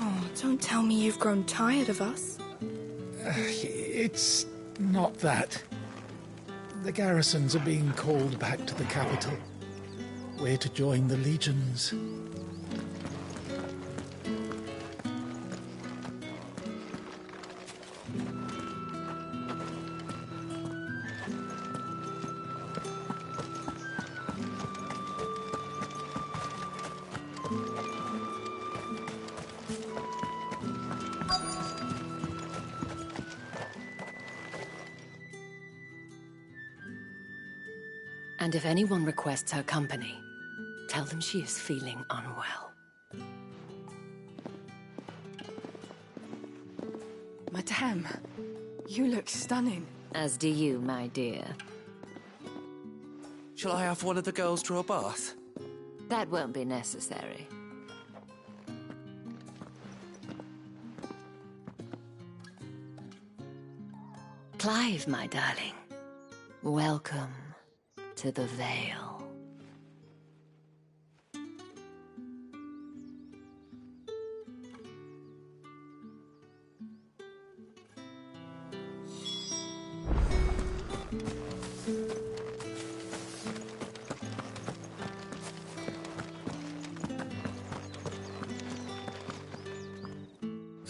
Speaker 17: Oh, don't tell me you've grown tired of us.
Speaker 14: It's not that. The garrisons are being called back to the capital. We're to join the legions.
Speaker 12: And if anyone requests her company, tell them she is feeling unwell.
Speaker 17: Madame, you look stunning.
Speaker 12: As do you, my dear.
Speaker 19: Shall I have one of the girls draw a bath?
Speaker 12: That won't be necessary. Clive, my darling. Welcome to the Vale.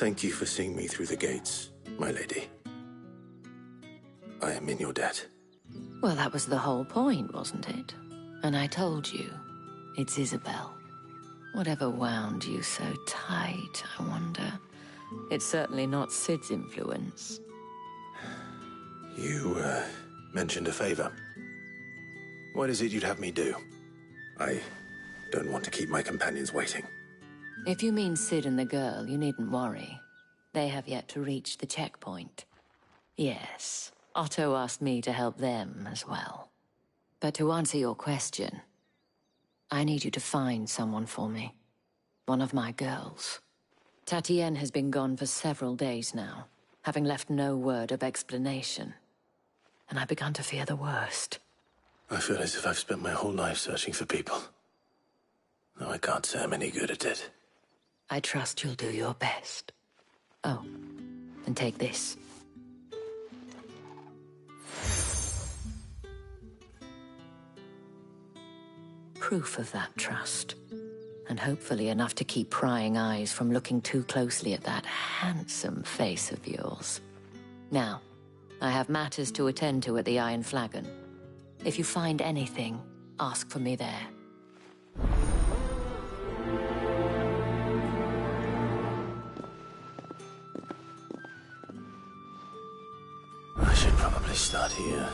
Speaker 11: Thank you for seeing me through the gates, my lady. I am in your debt.
Speaker 12: Well, that was the whole point, wasn't it? And I told you, it's Isabel. Whatever wound you so tight, I wonder. It's certainly not Sid's influence.
Speaker 11: You, mentioned a favor. What is it you'd have me do? I don't want to keep my companions waiting.
Speaker 12: If you mean Sid and the girl, you needn't worry. They have yet to reach the checkpoint. Yes, Otto asked me to help them as well. But to answer your question, I need you to find someone for me. One of my girls. Tatienne has been gone for several days now, having left no word of explanation. And I've begun to fear the worst.
Speaker 11: I feel as if I've spent my whole life searching for people. Though I can't say I'm any good at it.
Speaker 12: I trust you'll do your best. Oh, and take this. Proof of that trust. And hopefully enough to keep prying eyes from looking too closely at that handsome face of yours. Now, I have matters to attend to at the Iron Flagon. If you find anything, ask for me there.
Speaker 11: I should probably start here.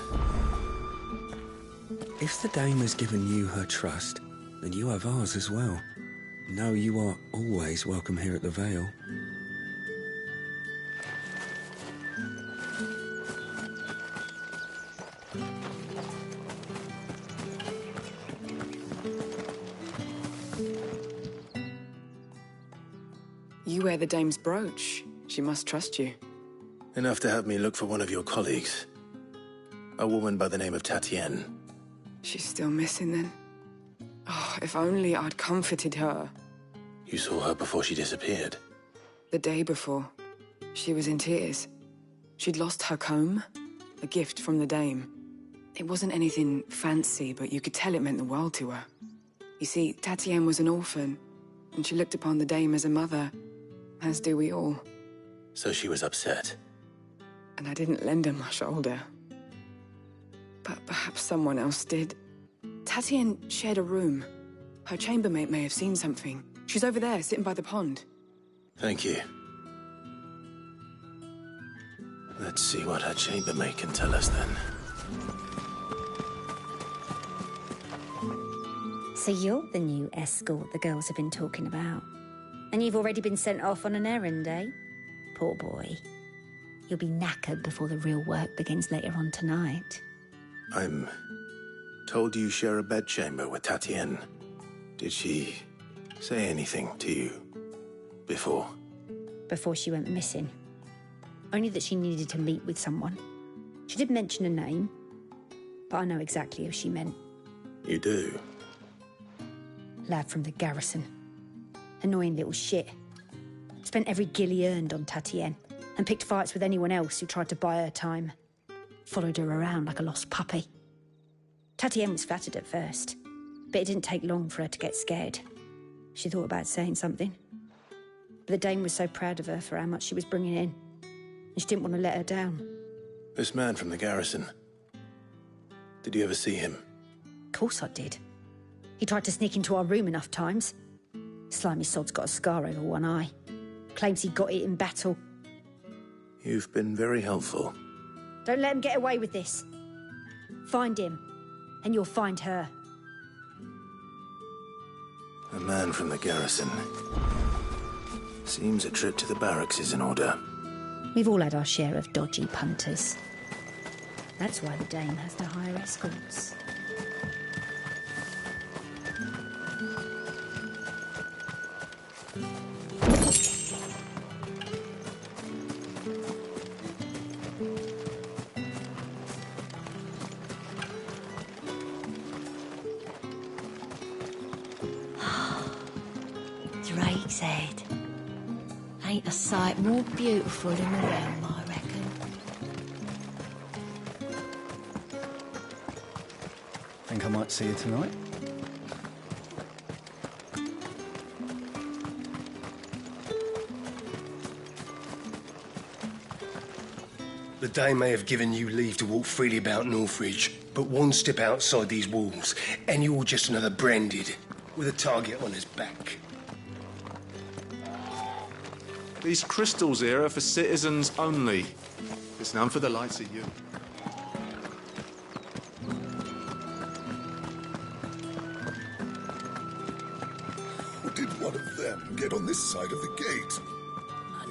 Speaker 1: If the dame has given you her trust, then you have ours as well. Know you are always welcome here at the Vale.
Speaker 2: You wear the dame's brooch. She must trust you.
Speaker 11: Enough to have me look for one of your colleagues. A woman by the name of Tatienne.
Speaker 2: She's still missing then. Oh, if only I'd comforted her.
Speaker 11: You saw her before she disappeared?
Speaker 2: The day before. She was in tears. She'd lost her comb, a gift from the dame. It wasn't anything fancy, but you could tell it meant the world to her. You see, Tatienne was an orphan, and she looked upon the dame as a mother, as do we all.
Speaker 11: So she was upset.
Speaker 2: And I didn't lend her my shoulder. But perhaps someone else did. Tatienne shared a room. Her chambermaid may have seen something. She's over there, sitting by the pond.
Speaker 11: Thank you. Let's see what her chambermaid can tell us then.
Speaker 9: So you're the new escort the girls have been talking about. And you've already been sent off on an errand, eh? Poor boy. You'll be knackered before the real work begins later on tonight.
Speaker 11: I'm told you share a bedchamber with Tatienne. Did she say anything to you before?
Speaker 9: Before she went missing. Only that she needed to meet with someone. She did mention a name, but I know exactly who she meant.
Speaker 11: You do?
Speaker 9: Lad from the garrison. Annoying little shit. Spent every guil he earned on Tatienne, and picked fights with anyone else who tried to buy her time. Followed her around like a lost puppy. Tatienne was flattered at first, but it didn't take long for her to get scared. She thought about saying something. But the dame was so proud of her for how much she was bringing in, and she didn't want to let her down.
Speaker 11: This man from the garrison. Did you ever see him?
Speaker 9: Of course I did. He tried to sneak into our room enough times. Slimy sod's got a scar over one eye. Claims he got it in battle.
Speaker 11: You've been very helpful.
Speaker 9: Don't let him get away with this. Find him, and you'll find her.
Speaker 11: A man from the garrison. Seems a trip to the barracks is in order.
Speaker 9: We've all had our share of dodgy punters. That's why the dame has to hire escorts.
Speaker 18: Drake's Head. Ain't a sight more beautiful in the realm, I reckon.
Speaker 22: Think I might see you tonight?
Speaker 4: Dame may have given you leave to walk freely about Northridge, but one step outside these walls, and you're just another branded, with a target on his back.
Speaker 8: These crystals here are for citizens only. It's none for the likes of you.
Speaker 21: Did one of them get on this side of the gate?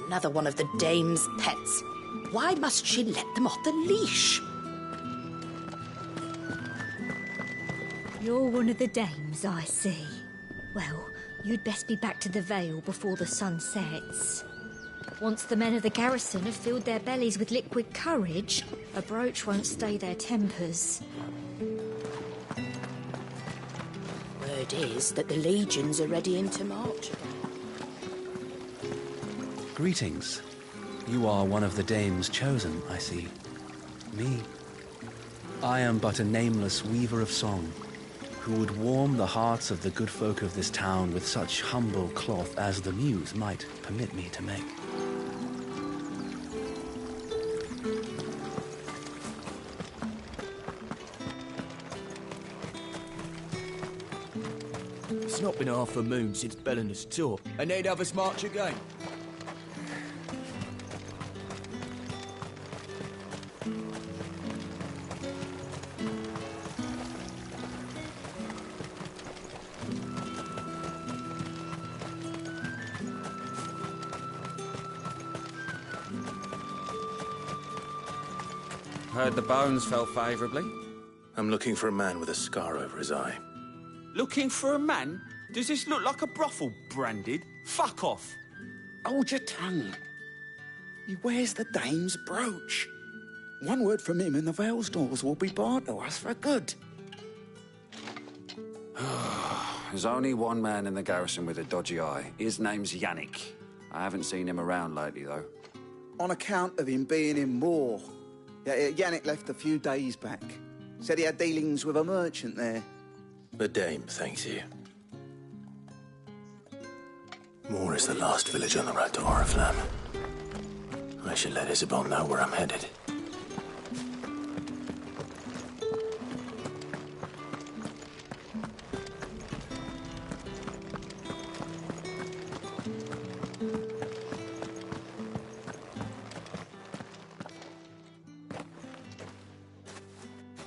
Speaker 16: Another one of the dame's pets. Why must she let them off the leash?
Speaker 24: You're one of the dames, I see. Well, you'd best be back to the Vale before the sun sets. Once the men of the garrison have filled their bellies with liquid courage, a brooch won't stay their tempers.
Speaker 16: Word is that the legions are readying to march again.
Speaker 1: Greetings. You are one of the dames chosen, I see. Me. I am but a nameless weaver of song, who would warm the hearts of the good folk of this town with such humble cloth as the muse might permit me to make.
Speaker 25: It's not been half a moon since Bellinger's tour, and they'd have us march again.
Speaker 26: Heard the bones fell favourably.
Speaker 11: I'm looking for a man with a scar over his eye.
Speaker 26: Looking for a man? Does this look like a brothel, branded? Fuck off!
Speaker 15: Hold your tongue. He wears the dame's brooch. One word from him and the Vale's doors will be barred to us for good.
Speaker 27: There's only one man in the garrison with a dodgy eye. His name's Yannick. I haven't seen him around lately, though.
Speaker 28: On account of him being in Moor. Yeah, Yannick left a few days back. Said he had dealings with a merchant there.
Speaker 11: The Dame thanks you. Moor is the last village on the road to Oriflamme. I should let Isabel know where I'm headed.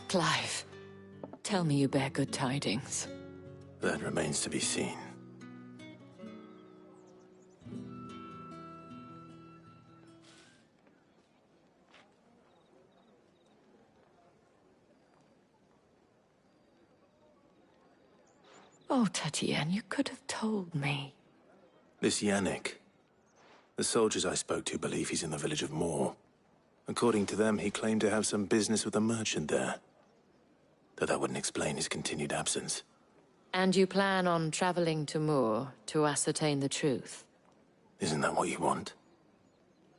Speaker 12: Clive, tell me you bear good tidings.
Speaker 11: That remains to be seen.
Speaker 12: Oh, Tatienne, you could have told me.
Speaker 11: This Yannick. The soldiers I spoke to believe he's in the village of Moor. According to them, he claimed to have some business with a merchant there. Though that wouldn't explain his continued absence.
Speaker 12: And you plan on traveling to Moor to ascertain the truth?
Speaker 11: Isn't that what you want?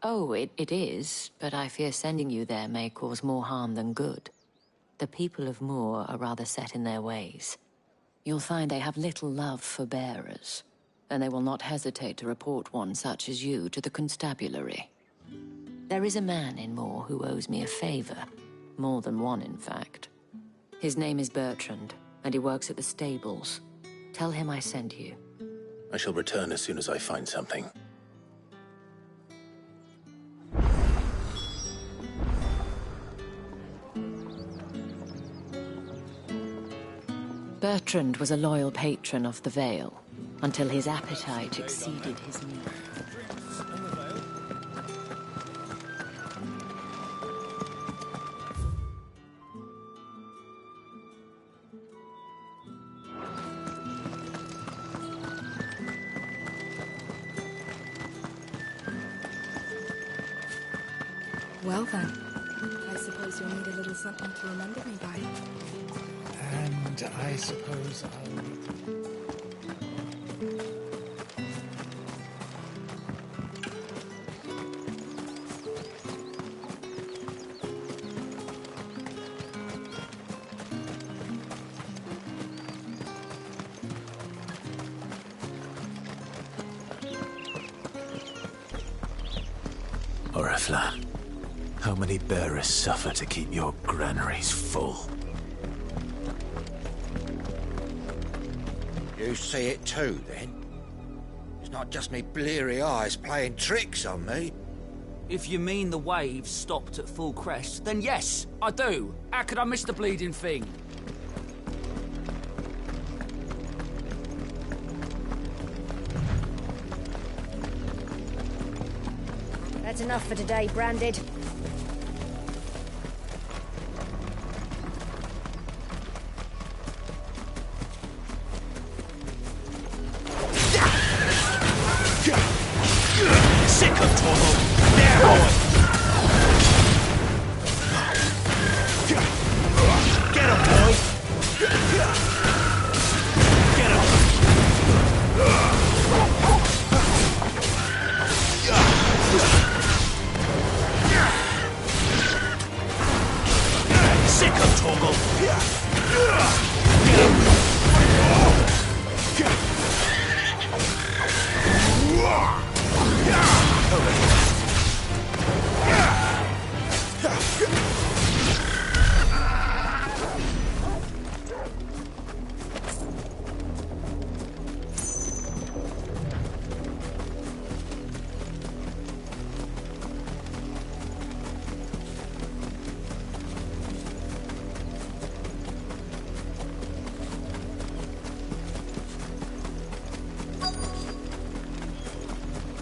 Speaker 12: Oh, it is, but I fear sending you there may cause more harm than good. The people of Moor are rather set in their ways. You'll find they have little love for bearers, and they will not hesitate to report one such as you to the constabulary. There is a man in Moor who owes me a favor. More than one, in fact. His name is Bertrand, and he works at the stables. Tell him I sent you.
Speaker 11: I shall return as soon as I find something.
Speaker 12: Bertrand was a loyal patron of the Vale, until his appetite exceeded his need.
Speaker 17: Well then, I suppose you'll need a little something to remember me by.
Speaker 14: And I suppose I'll...
Speaker 11: Oriflamme. How many bearers suffer to keep your granaries full?
Speaker 3: You see it too, then? It's not just me bleary eyes playing tricks on me.
Speaker 26: If you mean the waves stopped at full crest, then yes, I do. How could I miss the bleeding thing?
Speaker 9: That's enough for today, Branded.
Speaker 22: Sick of Torval! There, boy! Get him, boy! Get him! Sick of Torval! Get him!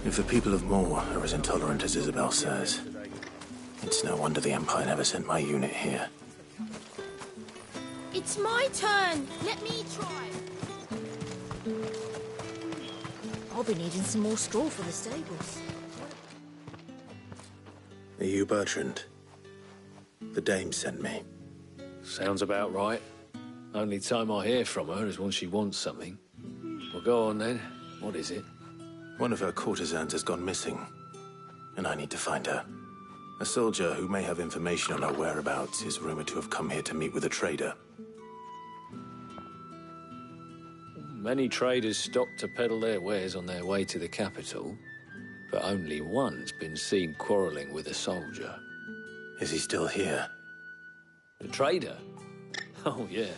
Speaker 11: If the people of Moor are as intolerant as Isabel says, it's no wonder the Empire never sent my unit here.
Speaker 18: It's my turn. Let me try.
Speaker 24: I'll be needing some more straw for the stables.
Speaker 11: Are you Bertrand? The dame sent me.
Speaker 5: Sounds about right. Only time I hear from her is when she wants something. Well, go on then. What is it?
Speaker 11: One of her courtesans has gone missing, and I need to find her. A soldier who may have information on her whereabouts is rumored to have come here to meet with a trader.
Speaker 5: Many traders stop to peddle their wares on their way to the capital, but only one's been seen quarrelling with a soldier.
Speaker 11: Is he still here?
Speaker 5: The trader? Oh, yeah.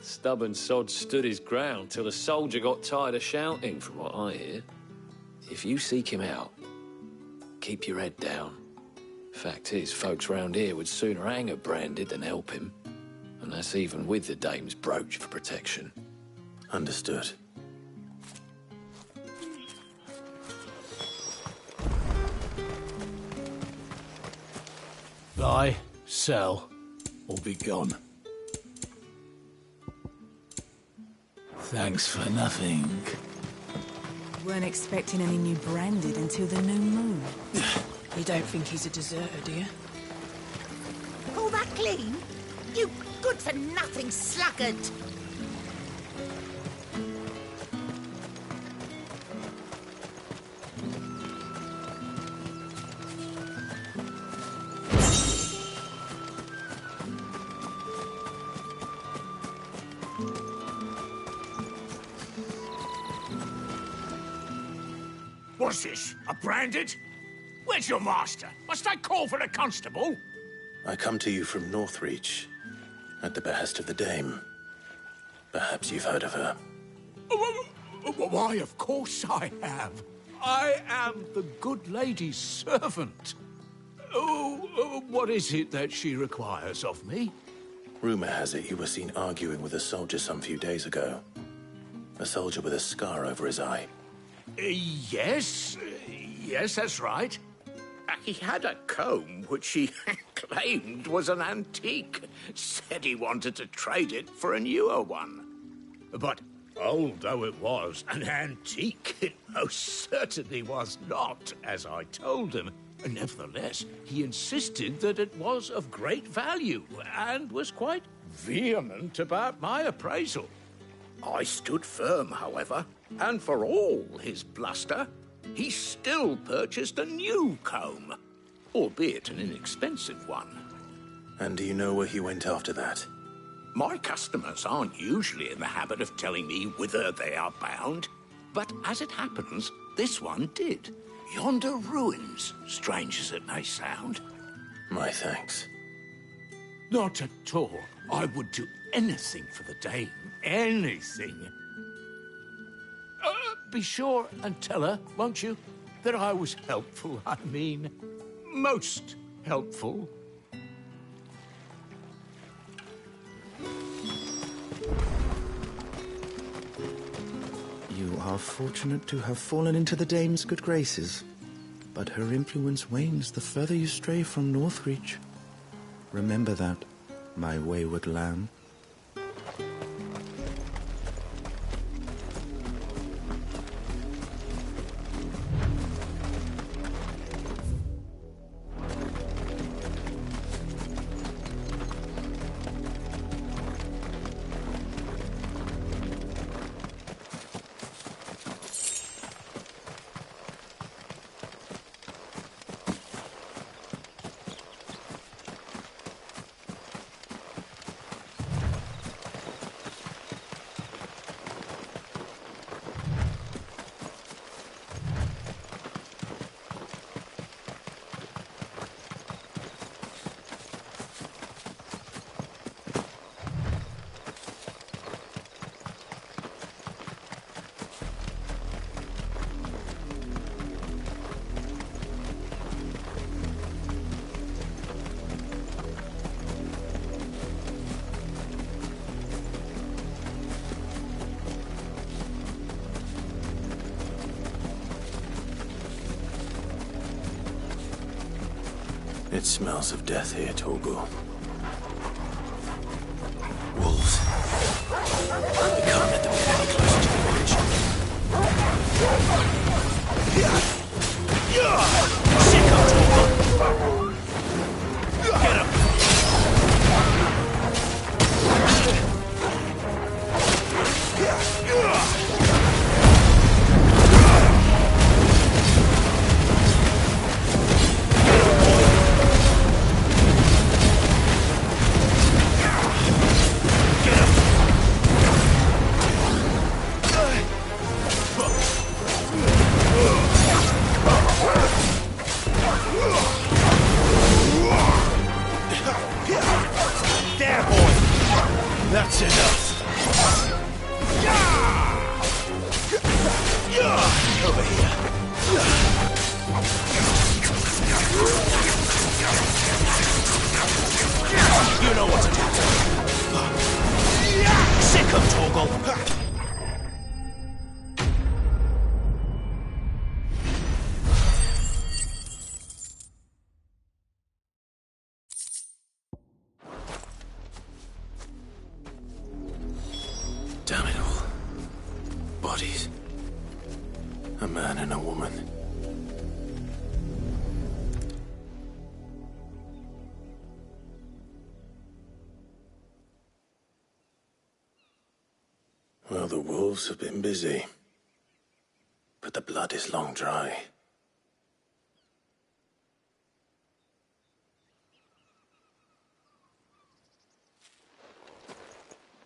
Speaker 5: Stubborn sod stood his ground till the soldier got tired of shouting, from what I hear. If you seek him out, keep your head down. Fact is, folks round here would sooner hang a Branded than help him. And that's even with the dame's brooch for protection.
Speaker 11: Understood.
Speaker 22: Buy, sell, or be gone. Thanks for nothing.
Speaker 2: Weren't expecting any new Branded until the new moon.
Speaker 6: You don't think he's a deserter, do you?
Speaker 16: All that clean? You good-for-nothing sluggard!
Speaker 22: What's this? A Branded? Where's your master? Must I call for the constable?
Speaker 11: I come to you from Northreach, at the behest of the dame. Perhaps you've heard of her.
Speaker 22: Why, of course I have. I am the good lady's servant. What is it that she requires of me?
Speaker 11: Rumor has it you were seen arguing with a soldier some few days ago. A soldier with a scar over his eye.
Speaker 22: Yes, that's right. He had a comb which he claimed was an antique. Said he wanted to trade it for a newer one. But old though it was, an antique it most certainly was not, as I told him. Nevertheless, he insisted that it was of great value and was quite vehement about my appraisal. I stood firm, however, and for all his bluster, he still purchased a new comb, albeit an inexpensive one.
Speaker 11: And do you know where he went after that?
Speaker 22: My customers aren't usually in the habit of telling me whither they are bound, but as it happens, this one did. Yonder ruins, strange as it may sound.
Speaker 11: My thanks.
Speaker 22: Not at all. I would do anything for the dame. Anything. Be sure and tell her, won't you, that I was helpful. I mean, most helpful.
Speaker 4: You are fortunate to have fallen into the dame's good graces, but her influence wanes the further you stray from Northreach. Remember that, my wayward lamb.
Speaker 11: It smells of death here, Torgal. Wolves. We can't let them get any closer to the village. Sick of Torgal! Get him!
Speaker 4: That's enough.
Speaker 11: Over here. You know what to do. Sick of Torgal. Damn it all. Bodies. A man and a woman. Well, the wolves have been busy. But the blood is long dry.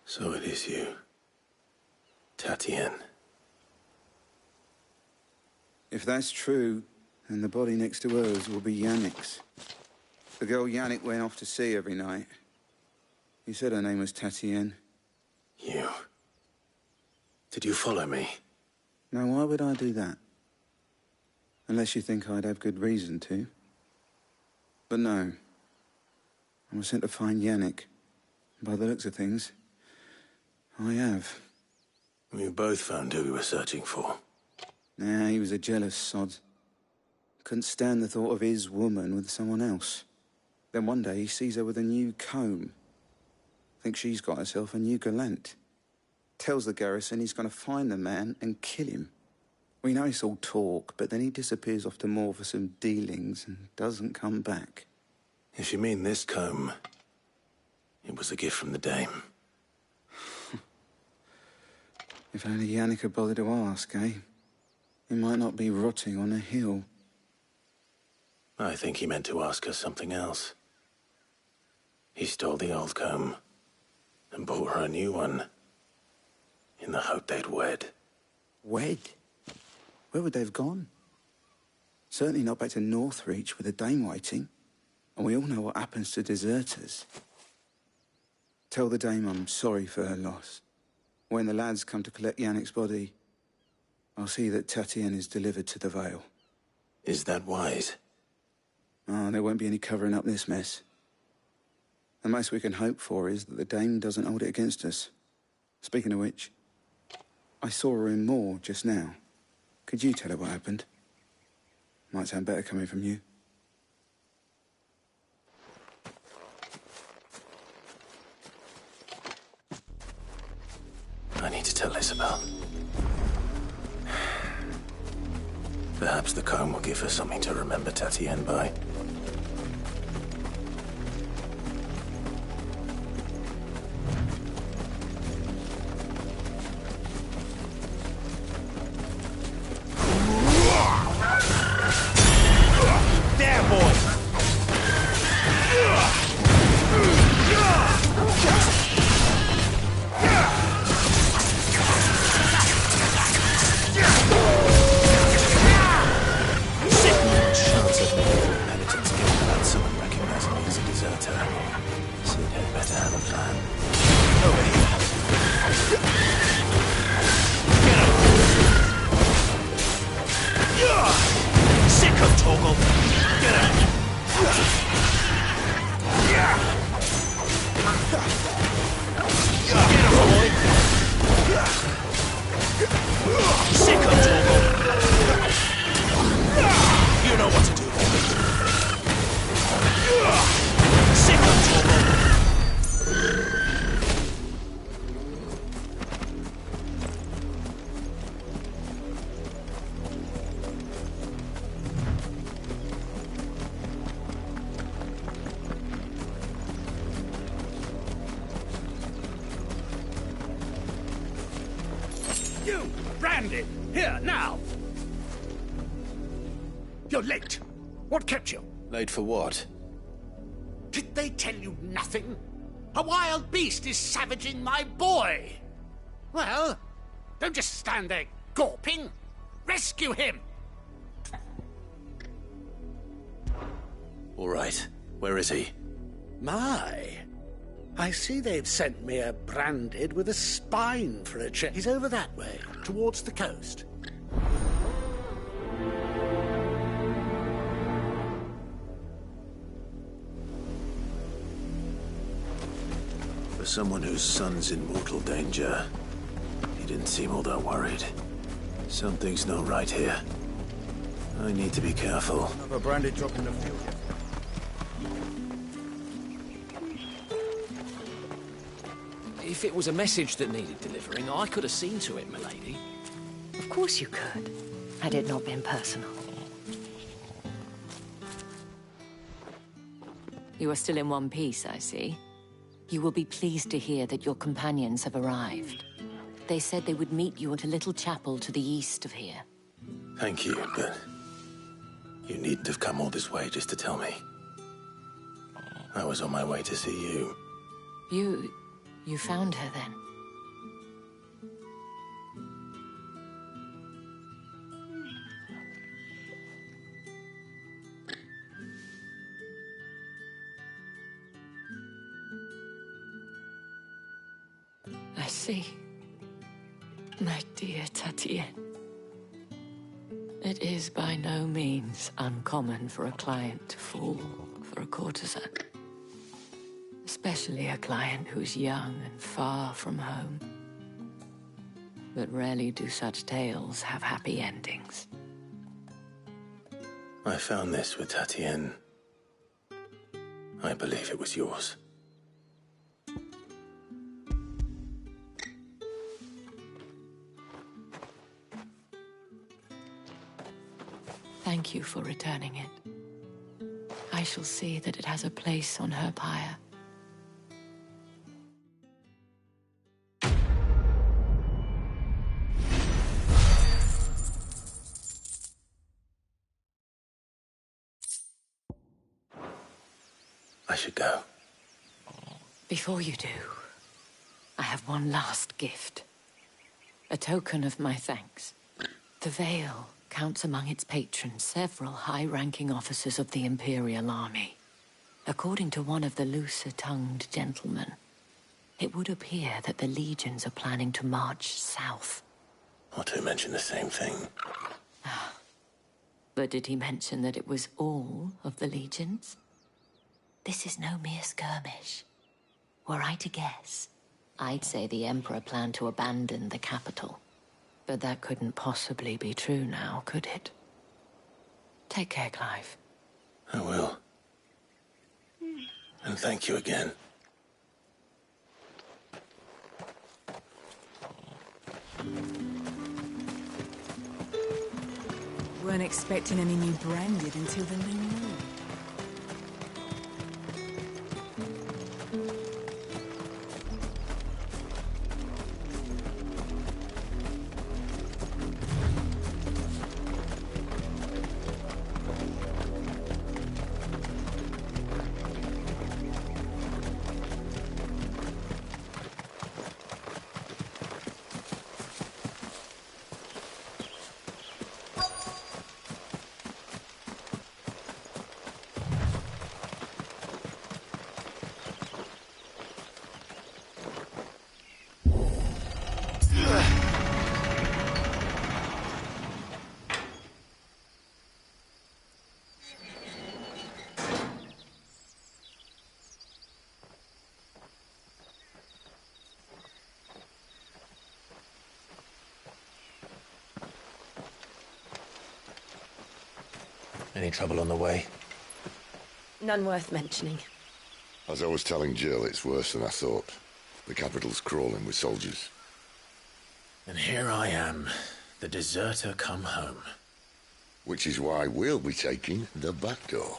Speaker 11: So it is you. Tatienne.
Speaker 28: If that's true, then the body next to hers will be Yannick's. The girl Yannick went off to see every night. He said her name was Tatienne.
Speaker 11: You. Did you follow me?
Speaker 28: Now, why would I do that? Unless you think I'd have good reason to. But no. I was sent to find Yannick. By the looks of things, I have.
Speaker 11: We both found who we were searching for.
Speaker 28: Nah, he was a jealous sod. Couldn't stand the thought of his woman with someone else. Then one day he sees her with a new comb. Thinks she's got herself a new gallant. Tells the garrison he's going to find the man and kill him. We know it's all talk, but then he disappears off to Moor for some dealings and doesn't come back.
Speaker 11: If you mean this comb, it was a gift from the dame.
Speaker 28: If only Yannick had bothered to ask, eh? He might not be rotting on a hill.
Speaker 11: I think he meant to ask her something else. He stole the old comb and bought her a new one in the hope they'd wed.
Speaker 28: Wed? Where would they have gone? Certainly not back to Northreach with a dame waiting. And we all know what happens to deserters. Tell the dame I'm sorry for her loss. When the lads come to collect Yannick's body, I'll see that Tatienne is delivered to the Vale.
Speaker 11: Is that wise?
Speaker 28: Oh, there won't be any covering up this mess. The most we can hope for is that the dame doesn't hold it against us. Speaking of which, I saw her in Moor just now. Could you tell her what happened? Might sound better coming from you.
Speaker 11: I need to tell Isabel. Perhaps the comb will give her something to remember Tatienne by.
Speaker 7: There, boy!
Speaker 11: Chance of medieval penitence given without someone recognizing me as a deserter. So you'd had better have a plan. Over here.
Speaker 7: Get him! Sick of Torgal! Get him! Get him, boy! Sick of Torgal! You know what to do. Sick of Torgal!
Speaker 22: You, Brandon, here, now! You're late. What kept you?
Speaker 11: Late for what?
Speaker 22: Did they tell you nothing? A wild beast is savaging my boy. Well, don't just stand there gawping. Rescue him!
Speaker 11: All right. Where is he?
Speaker 22: My. I see they've sent me a branded with a spine for a check. He's over that way, towards the coast.
Speaker 11: For someone whose son's in mortal danger, he didn't seem all that worried. Something's not right here. I need to be careful.
Speaker 7: Another branded drop in the field.
Speaker 5: If it was a message that needed delivering, I could have seen to it, milady.
Speaker 12: Of course you could, had it not been personal. You are still in one piece, I see. You will be pleased to hear that your companions have arrived. They said they would meet you at a little chapel to the east of here.
Speaker 11: Thank you, but you needn't have come all this way just to tell me. I was on my way to see you.
Speaker 12: You found her then? I see. My dear Tatienne. It is by no means uncommon for a client to fall for a courtesan. Especially a client who's young and far from home. But rarely do such tales have happy endings.
Speaker 11: I found this with Tatienne. I believe it was yours.
Speaker 12: Thank you for returning it. I shall see that it has a place on her pyre.
Speaker 11: I should go.
Speaker 12: Before you do, I have one last gift. A token of my thanks. The Vale counts among its patrons several high-ranking officers of the Imperial Army. According to one of the looser-tongued gentlemen, it would appear that the legions are planning to march south.
Speaker 11: Otto mentioned the same thing.
Speaker 12: But did he mention that it was all of the legions? This is no mere skirmish. Were I to guess, I'd say the Emperor planned to abandon the capital. But that couldn't possibly be true now, could it? Take care, Clive.
Speaker 11: I will. And thank you again.
Speaker 2: Weren't expecting any new branded until the new moon.
Speaker 11: Any trouble on the way?
Speaker 24: None worth mentioning.
Speaker 1: As I was telling Jill, it's worse than I thought. The capital's crawling with soldiers.
Speaker 11: And here I am, the deserter come home.
Speaker 1: Which is why we'll be taking the back door.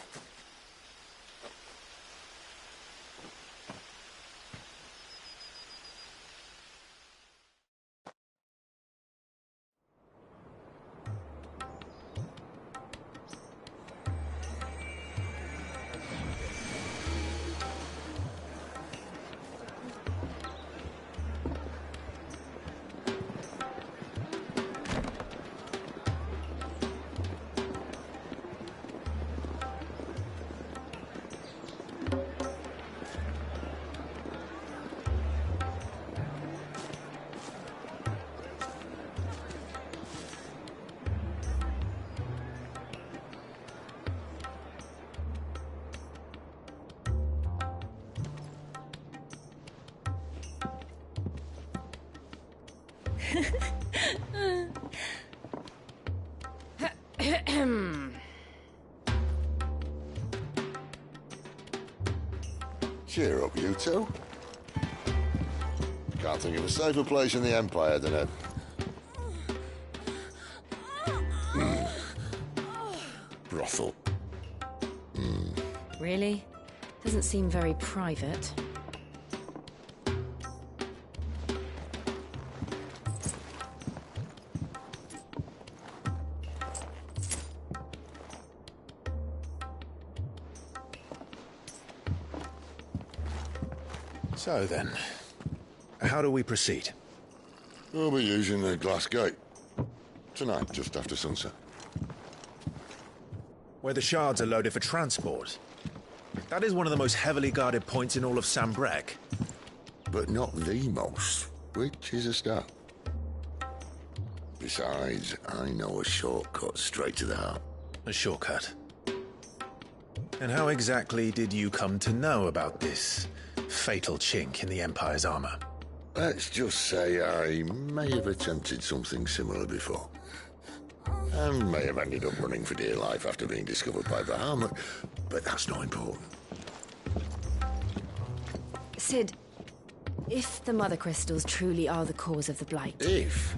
Speaker 1: Cheer up, you two. Can't think of a safer place in the Empire than it. Brothel.
Speaker 24: Really? Doesn't seem very private.
Speaker 11: So then, how do we proceed?
Speaker 1: We'll be using the glass gate. Tonight, just after sunset.
Speaker 11: Where the shards are loaded for transport. That is one of the most heavily guarded points in all of Sambrec.
Speaker 1: But not the most, which is a start. Besides, I know a shortcut straight to the heart.
Speaker 11: A shortcut? And how exactly did you come to know about this fatal chink in the Empire's armor?
Speaker 1: Let's just say I may have attempted something similar before. And may have ended up running for dear life after being discovered by Bahamut, but that's not important.
Speaker 24: Sid, if the Mother Crystals truly are the cause of the Blight...
Speaker 1: If?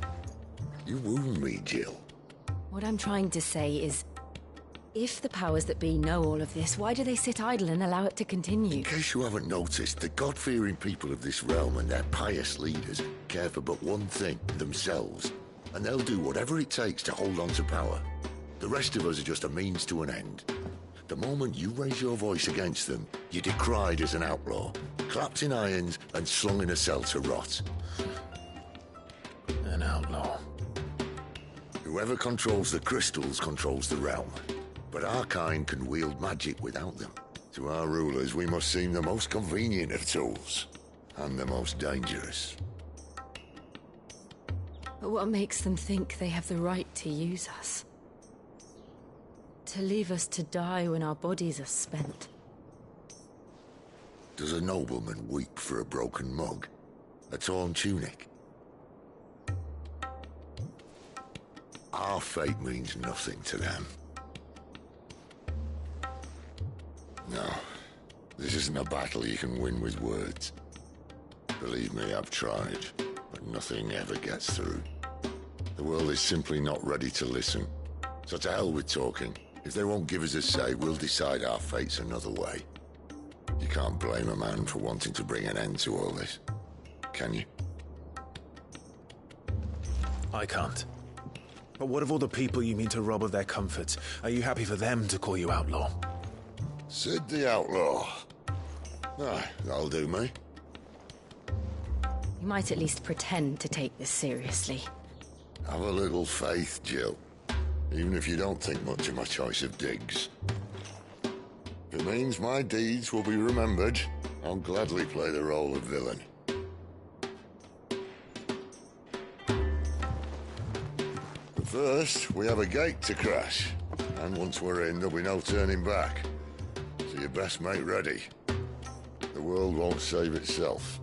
Speaker 1: You wound me, Jill.
Speaker 24: What I'm trying to say is, if the powers that be know all of this, why do they sit idle and allow it to continue?
Speaker 1: In case you haven't noticed, the God-fearing people of this realm and their pious leaders care for but one thing, themselves. And they'll do whatever it takes to hold on to power. The rest of us are just a means to an end. The moment you raise your voice against them, you're decried as an outlaw, clapped in irons and slung in a cell to rot.
Speaker 11: An outlaw.
Speaker 1: Whoever controls the crystals controls the realm. But our kind can wield magic without them. To our rulers, we must seem the most convenient of tools, and the most dangerous.
Speaker 18: But what makes them think they have the right to use us? To leave us to die when our bodies are spent?
Speaker 1: Does a nobleman weep for a broken mug? A torn tunic? Our fate means nothing to them. No, this isn't a battle you can win with words. Believe me, I've tried, but nothing ever gets through. The world is simply not ready to listen. So to hell with talking. If they won't give us a say, we'll decide our fates another way. You can't blame a man for wanting to bring an end to all this, can you?
Speaker 11: I can't. But what of all the people you mean to rob of their comforts? Are you happy for them to call you outlaw?
Speaker 1: Sid the Outlaw. Aye, that'll do me.
Speaker 18: You might at least pretend to take this seriously.
Speaker 1: Have a little faith, Jill. Even if you don't think much of my choice of digs. If it means my deeds will be remembered, I'll gladly play the role of villain. But first, we have a gate to crash. And once we're in, there'll be no turning back. So you best make ready. The world won't save itself.